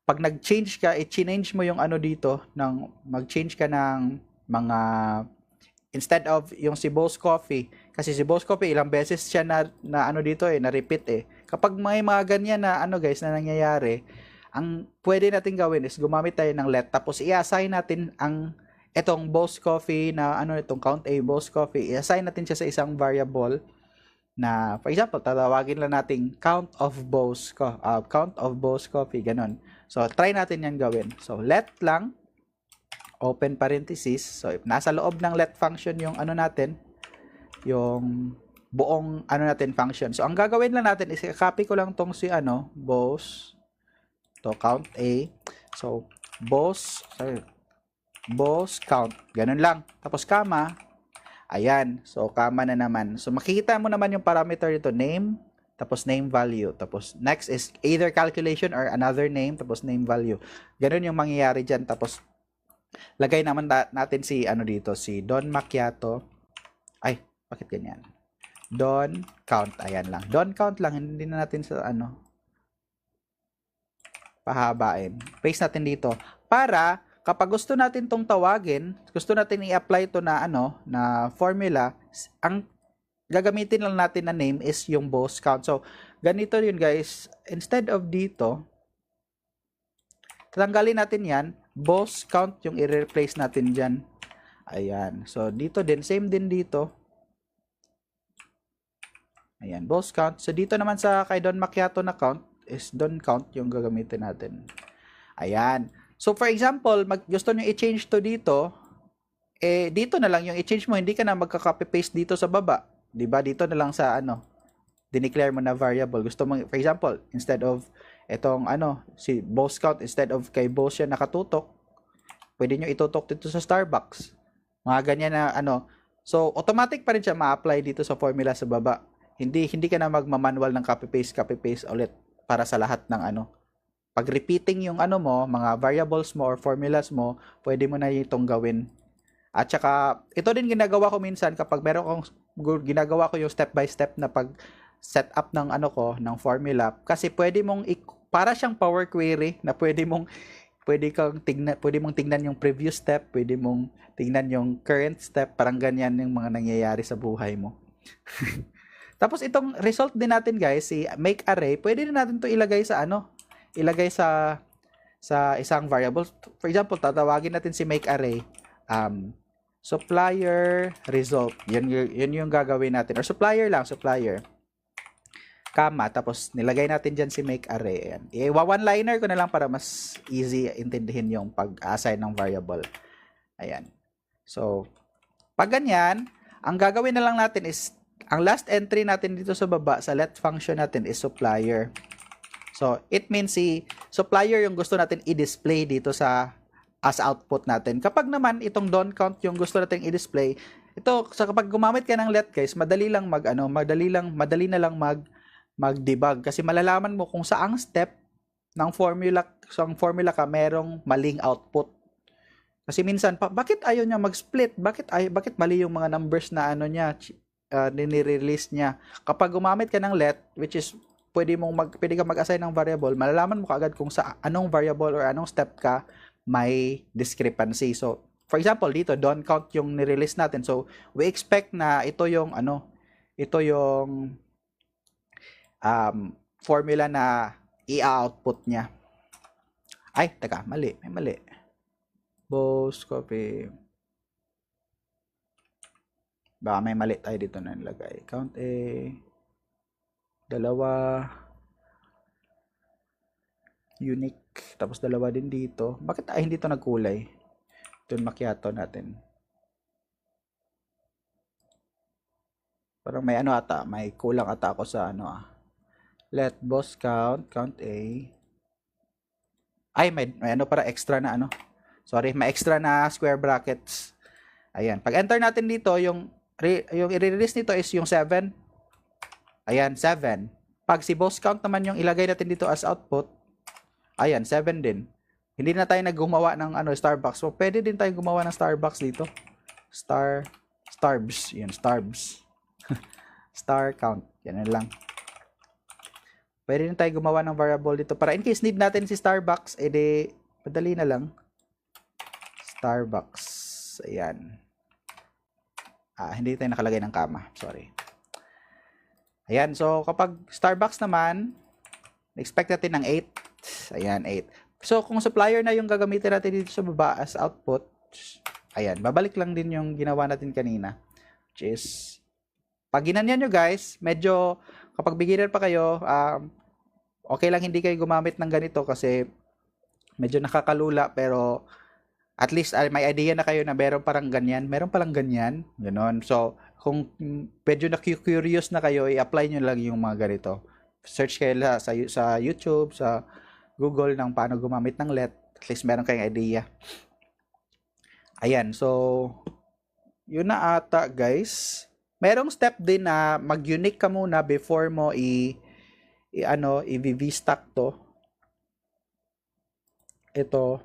pag nag-change ka, i-change mo yung dito, mag-change ka ng mga, instead of yung si Boss Coffee, kasi si Boss Coffee, ilang beses siya na dito na-repeat Kapag may mga ganyan na guys, na nangyayari, ang pwede natin gawin is gumamit tayo ng let, tapos i-assign natin itong Boss Coffee na itong count A Boss Coffee, i-assign natin siya sa isang variable na, for example, tatawagin lang natin count of Boss Coffee, ganon. So, try natin yan gawin. So, let lang, open parenthesis. So, if nasa loob ng let function yung natin, yung buong natin function. So, ang gagawin lang natin is copy ko lang tong si Boss, to count A. So, Boss count. Ganun lang. Tapos, comma. Ayan. So, comma na naman. So, makikita mo naman yung parameter dito, name, tapos name value. Tapos next is either calculation or another name, tapos name value. Ganun yung mangyayari dyan. Tapos Lagay naman natin si ano dito, si Don Macchiato. Ay, bakit ganyan? Don count, ayan lang. Don count lang, hindi na natin sa ano pahabain. Paste natin dito para kapag gusto natin tong tawagin, gusto natin i-apply to na ano, na formula, ang gagamitin lang natin na name is yung boss count. So, ganito yun guys. Instead of dito, tanggalin natin yan. Boss count yung i-replace natin dyan. Ayan. So, dito din. Same din dito. Ayan. Boss count. So, dito naman sa kay Don Macchiato na count is Don count yung gagamitin natin. Ayan. So, for example, gusto nyo i-change to dito, eh, dito na lang yung i-change mo. Hindi ka na magka-copy-paste dito sa baba. Diba? Dito na lang sa ano, dineclare mo na variable. Gusto mo, for example, instead of itong ano, si boss count, instead of kay boss siya nakatutok, pwede nyo itutok dito sa Starbucks. Mga ganyan na ano. So, automatic pa rin siya ma-apply dito sa formula sa baba. Hindi ka na magmamanual ng copy-paste ulit para sa lahat ng ano. Pag repeating yung ano mo, mga variables mo or formulas mo, pwede mo na itong gawin. At saka, ito din ginagawa ko minsan kapag meron kong ginagawa ko yung step by step na pag set up ng ano ko, ng formula. Kasi pwede mong para siyang power query na pwede mong tingnan yung previous step, pwede mong tingnan yung current step, parang ganyan yung mga nangyayari sa buhay mo. Tapos itong result din natin guys, si make array, pwede din natin to ilagay sa ano, ilagay sa isang variable. For example, tatawagin natin si make array supplier result. Yun yung gagawin natin. Or supplier lang, supplier. Comma, tapos nilagay natin dyan si make array. Ayan. One-liner ko na lang para mas easy intindihin yung pag-assign ng variable. Ayan. So, pag ganyan, ang gagawin na lang natin is, ang last entry natin dito sa baba, sa let function natin is supplier. So, it means si supplier yung gusto natin i-display dito sa as output natin. Kapag naman itong don't count yung gusto natin i-display, ito sa kapag gumamit ka ng let guys, madali na lang mag-debug kasi malalaman mo kung saang step ng formula ka merong maling output. Kasi minsan bakit ayaw niya mag-split? Bakit mali yung mga numbers na ano niya nire-release niya? Kapag gumamit ka ng let, which is pwede ka mag-assign ng variable, malalaman mo kaagad kung sa anong variable or anong step ka may discrepancy. So, for example, dito don't count yung ni-release natin. So, we expect na ito yung formula na i-output niya. Ay, teka, mali. May mali. Boss copy. Baka may mali tayo dito na nilagay. Count A. Dalawa. Unique. Tapos dalawa din dito. Bakit hindi to nagkulay? Don Macchiato natin. Parang may ano ata. May kulang ata ako sa ano Let boss count A. Ay, may ano para extra na ano. Sorry, may extra na square brackets. Ayan. Pag enter natin dito, yung i-release nito is yung 7. Ayan, 7. Pag si boss count naman yung ilagay natin dito as output, ayan, 7 din. Hindi na tayo naggumawa ng Starbucks. So, pwede din tayo gumawa ng Starbucks dito. Starbs. Yan, starbs. Star count. Yan na lang. Pwede din tayo gumawa ng variable dito. Para in case need natin si Starbucks, edi, madali na lang. Starbucks. Ayan. Hindi tayo nakalagay ng comma. Sorry. Ayan, so kapag Starbucks naman, expect natin ng 8. Ayan, 8. So kung supplier na yung gagamitin natin dito sa baba as output, ayan, babalik lang din yung ginawa natin kanina. Which is, pag ginanyan nyo guys, medyo, kapag beginner pa kayo, okay lang hindi kayo gumamit ng ganito kasi medyo nakakalula, pero at least may idea na kayo na meron palang ganyan, ganoon. So, kung medyo na-curious na kayo, i-apply nyo lang yung mga ganito. Search kayo sa YouTube, sa Google ng paano gumamit ng let. At least meron kayong idea. Ayan, so, yun na ata guys. Merong step din na mag-unique ka muna before mo i-v-stack to. Ito.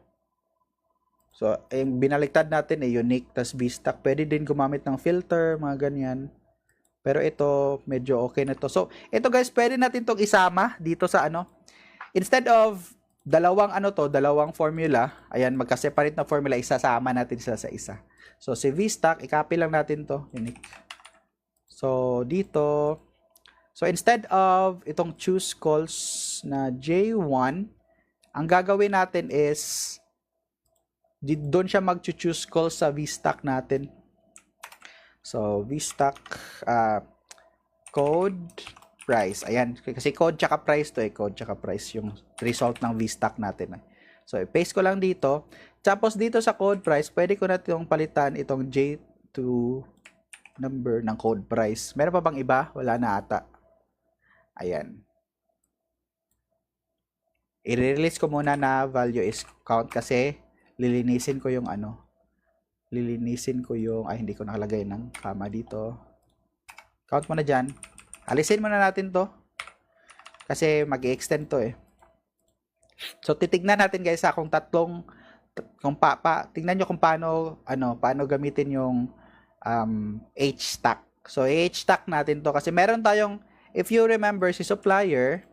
So, yung binaliktad natin unique tas VStack. Pwede din gumamit ng filter, mga ganyan. Pero ito, medyo okay na to. So, ito guys, pwede natin tong isama dito sa Instead of dalawang formula, ayan, magka-separate na formula, isasama natin sila sa isa. So, si VStack, i-copy lang natin to, unique. So, dito, so instead of itong choose calls na J1, ang gagawin natin is, doon siya mag-choose calls sa VStack natin. So, VStack, code, price. Ayan, kasi code tsaka price to code tsaka price yung result ng VStack natin. So, i-paste ko lang dito. Tapos dito sa code price, pwede ko na itong palitan itong J2 number ng code price. Meron pa bang iba? Wala na ata. Ayan. I-release ko muna na value is count kasi lilinisin ko yung hindi ko nakalagay ng comma dito. Count mo na dyan. Alisin muna natin to kasi mag-extend to So titignan natin guys kung tingnan nyo kung paano gamitin yung H-stack. So H-stack natin to kasi meron tayong, if you remember si supplier,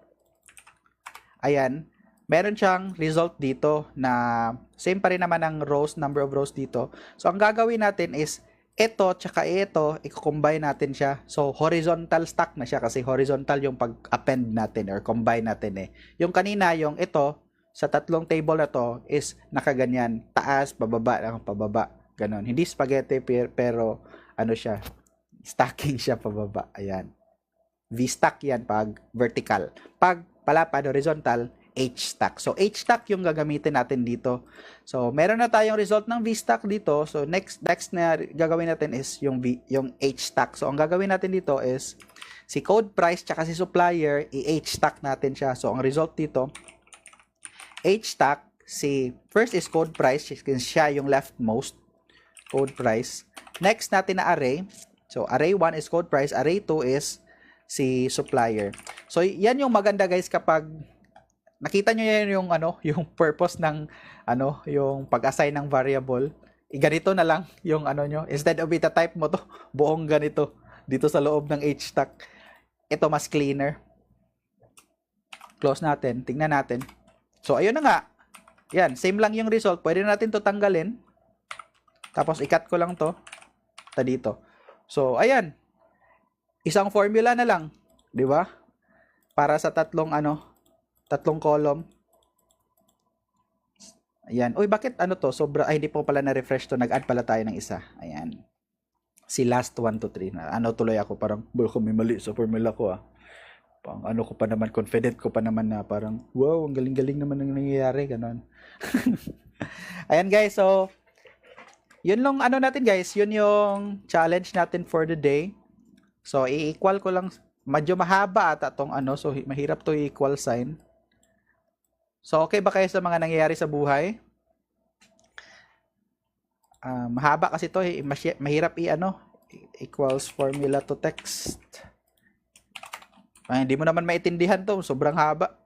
ayan, meron siyang result dito na same pa rin naman ang number of rows dito. So ang gagawin natin is ito tsaka ito, i-combine natin siya. So, horizontal stack na siya kasi horizontal yung pag-append natin or combine natin Yung kanina, yung ito, sa tatlong table na to is nakaganyan. Taas, pababa, ganon. Hindi spaghetti pero siya, stacking siya pababa. Ayan. V-stack yan pag vertical. Pag palapad, horizontal, H-stack. So, H-stack yung gagamitin natin dito. So, meron na tayong result ng V-stack dito. So, next na gagawin natin is yung H-stack. So, ang gagawin natin dito is si code price tsaka si supplier, i-H-stack natin siya. So, ang result dito, H-stack, first is code price, siya yung leftmost, code price. Next natin na array. So, array 1 is code price, array 2 is si supplier. So, yan yung maganda guys kapag nakita nyo yan yung purpose ng yung pag-assign ng variable. Ganito na lang yung nyo. Instead of ita-type mo to, buong ganito dito sa loob ng H-stack. Ito mas cleaner. Close natin, tingnan natin. So ayun na nga. Yan, same lang yung result. Pwede natin to tanggalin. Tapos i-cut ko lang to dito. So ayan. Isang formula na lang, 'di ba? Para sa tatlong column. Ayan. Uy, bakit to? Hindi po pala na-refresh to. Nag-add pala tayo ng isa. Ayan. Si last 1 to 3. Tuloy ako. Parang, baka may mali sa formula ko Pang ko pa naman, confident ko pa naman na parang, wow, ang galing-galing naman ng nangyayari. Ganon. Ayan guys, so, yun lang natin guys. Yun yung challenge natin for the day. So, i-equal ko lang. Medyo mahaba ata tong so mahirap to i-equal sign. So, okay ba kayo sa mga nangyayari sa buhay? Mahaba kasi to, mahirap equals formula to text. Hindi mo naman maintindihan to, sobrang haba.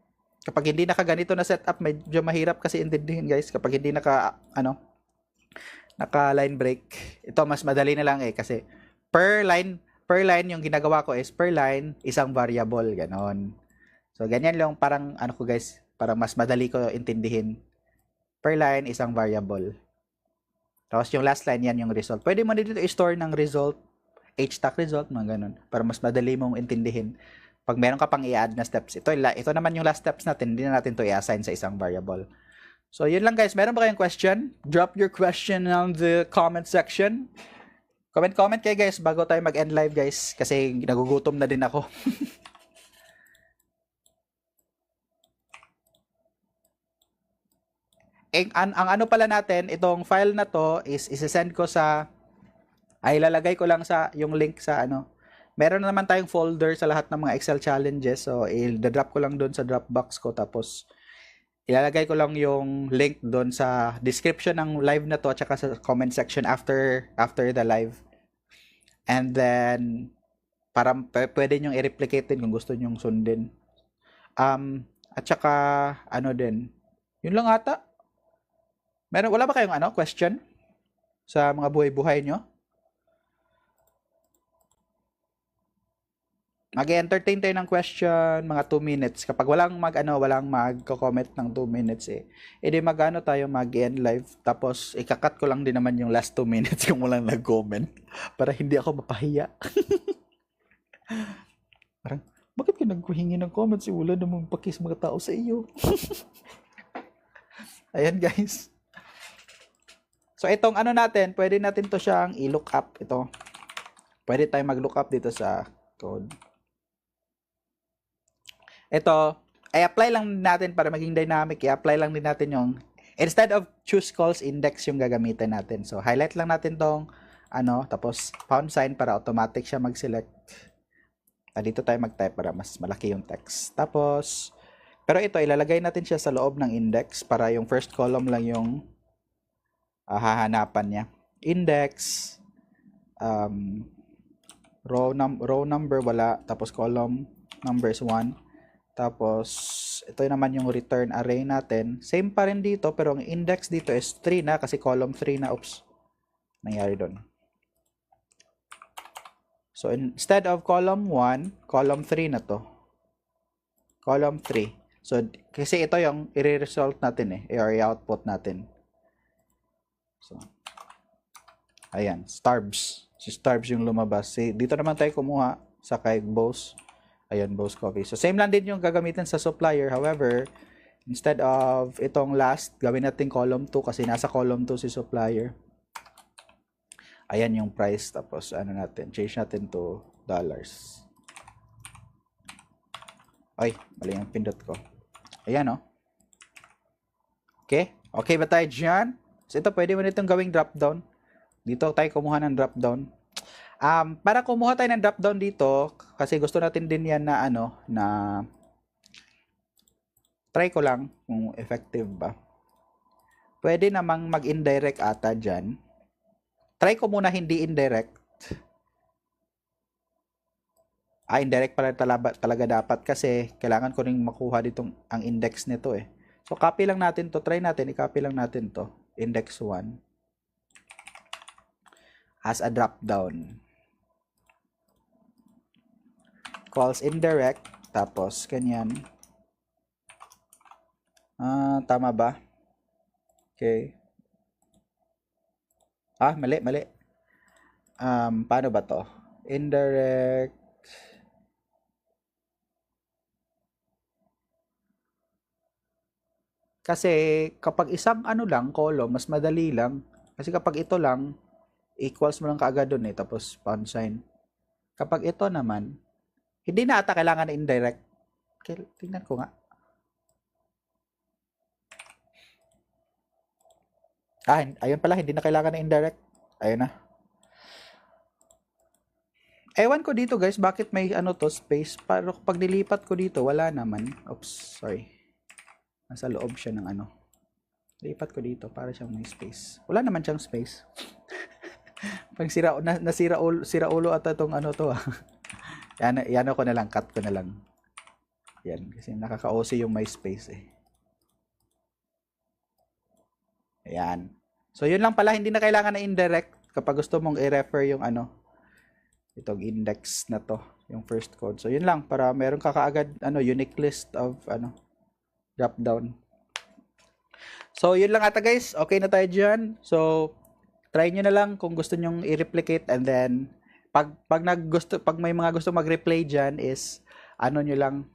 Kapag hindi nakaganito na setup, medyo mahirap kasi intindihin guys. Kapag hindi naka line break. Ito mas madali na lang kasi per line yung ginagawa ko is per line isang variable, ganon. So, ganyan lang parang ko guys, para mas madali ko intindihin. Per line, isang variable. Tapos yung last line, yan yung result. Pwede mo dito i-store ng result, H-stack result, mga ganun. Para mas madali mong intindihin. Pag meron ka pang i-add na steps. Ito naman yung last steps natin. Hindi na natin to i-assign sa isang variable. So, yun lang guys. Meron ba kayong question? Drop your question on the comment section. Comment kayo guys bago tayo mag-end live guys. Kasi nagugutom na din ako. ang pala natin, itong file na to is isesend ko ilalagay ko lang sa yung link sa meron na naman tayong folder sa lahat ng mga Excel challenges. So, i-drop ko lang doon sa Dropbox ko. Tapos, ilalagay ko lang yung link doon sa description ng live na to at saka sa comment section after the live. And then, para pwede nyong i-replicate din kung gusto nyong sundin. At saka, din. Yun lang ata. Wala ba kayong question sa mga buhay-buhay nyo? Mag-entertain tayo ng question mga 2 minutes. Kapag walang magko-comment ng 2 minutes edi tayo mag-end live. Tapos ikakat ko lang din naman yung last 2 minutes kung walang nag-comment para hindi ako mapahiya. Parang, bakit ka naghuhingi ng comments? Wala namang pakis mga tao sa iyo. Ayan guys. So itong natin, pwede natin to siyang i-look up. Ito. Pwede tayo mag-look up dito sa code. Ito, i-apply lang natin para maging dynamic. I-apply lang din natin yung, instead of choose calls index yung gagamitin natin. So, highlight lang natin tong, tapos pound sign para automatic siya mag-select. Dito tayo mag-type para mas malaki yung text. Tapos, pero ito, ilalagay natin siya sa loob ng index para yung first column lang yung hahanapan niya. Index, row number, wala. Tapos column numbers 1. Tapos, ito naman yung return array natin. Same pa rin dito, pero ang index dito is 3 na kasi column 3 na. Oops. Nangyari doon. So, instead of column 1, column 3 na to. Column 3. So, kasi ito yung i-result natin or i-output natin. So, ayan. Starbs. Si Starbs yung lumabas. Dito naman tayo kumuha sa kay Bose. Ayan, Bose Coffee. So, same lang din yung gagamitin sa supplier. However, instead of itong last, gawin natin column 2 kasi nasa column 2 si supplier. Ayan yung price. Tapos, change natin to dollars. Ay, mali yung pindot ko. Ayan, Okay? Okay ba tayo dyan? So, ito, pwede mo nitong gawing drop down. Dito tayo kumuha ng drop down. Para kumuha tayo ng drop down dito, kasi gusto natin din yan na try ko lang kung effective ba. Pwede namang mag-indirect ata dyan. Try ko muna hindi indirect. Indirect pala talaga dapat kasi kailangan ko ring makuha ditong ang index nito So, copy lang natin to. Try natin, i-copy lang natin to. Index 1. As a drop down. Calls indirect, tapos ganyan. Tama ba? Okay. Mali. Paano ba to? Indirect. Kasi kapag isang lang, column, mas madali lang. Kasi kapag ito lang, equals mo lang kaagad dun tapos pound sign. Kapag ito naman, hindi na ata kailangan na indirect. Tingnan ko nga. Ayun pala, hindi na kailangan na indirect. Ayun na. Ewan ko dito guys, bakit may space. Pero pag nilipat ko dito, wala naman. Oops, sorry. Nasa loob siya ng Lipat ko dito para siyang may space. Wala naman siyang space. Pag nasira ulo ata itong to Yan ako na lang, cut ko na lang. Yan, kasi nakaka-OC yung my space Ayan. So, yun lang pala, hindi na kailangan na indirect kapag gusto mong i-refer yung itong index na to, yung first code. So, yun lang, para meron ka kaagad, unique list of, drop down. So, yun lang ata guys. Okay na tayo dyan. So, try nyo na lang kung gusto nyong i-replicate and then, pag may mga gusto mag-replay dyan is nyo lang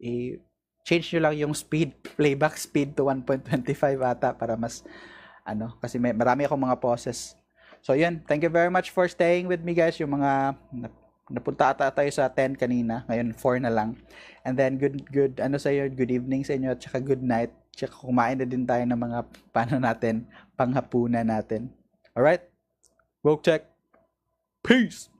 i-change nyo lang yung playback speed to 1.25 ata para mas kasi marami akong mga pauses. So yun, thank you very much for staying with me guys. Yung mga napunta ata tayo sa 10 kanina, ngayon 4 na lang. And then good good evening sa inyo at saka good night. Tsaka kumain na din tayo ng mga panghapunan natin. Alright? Woke check. Peace!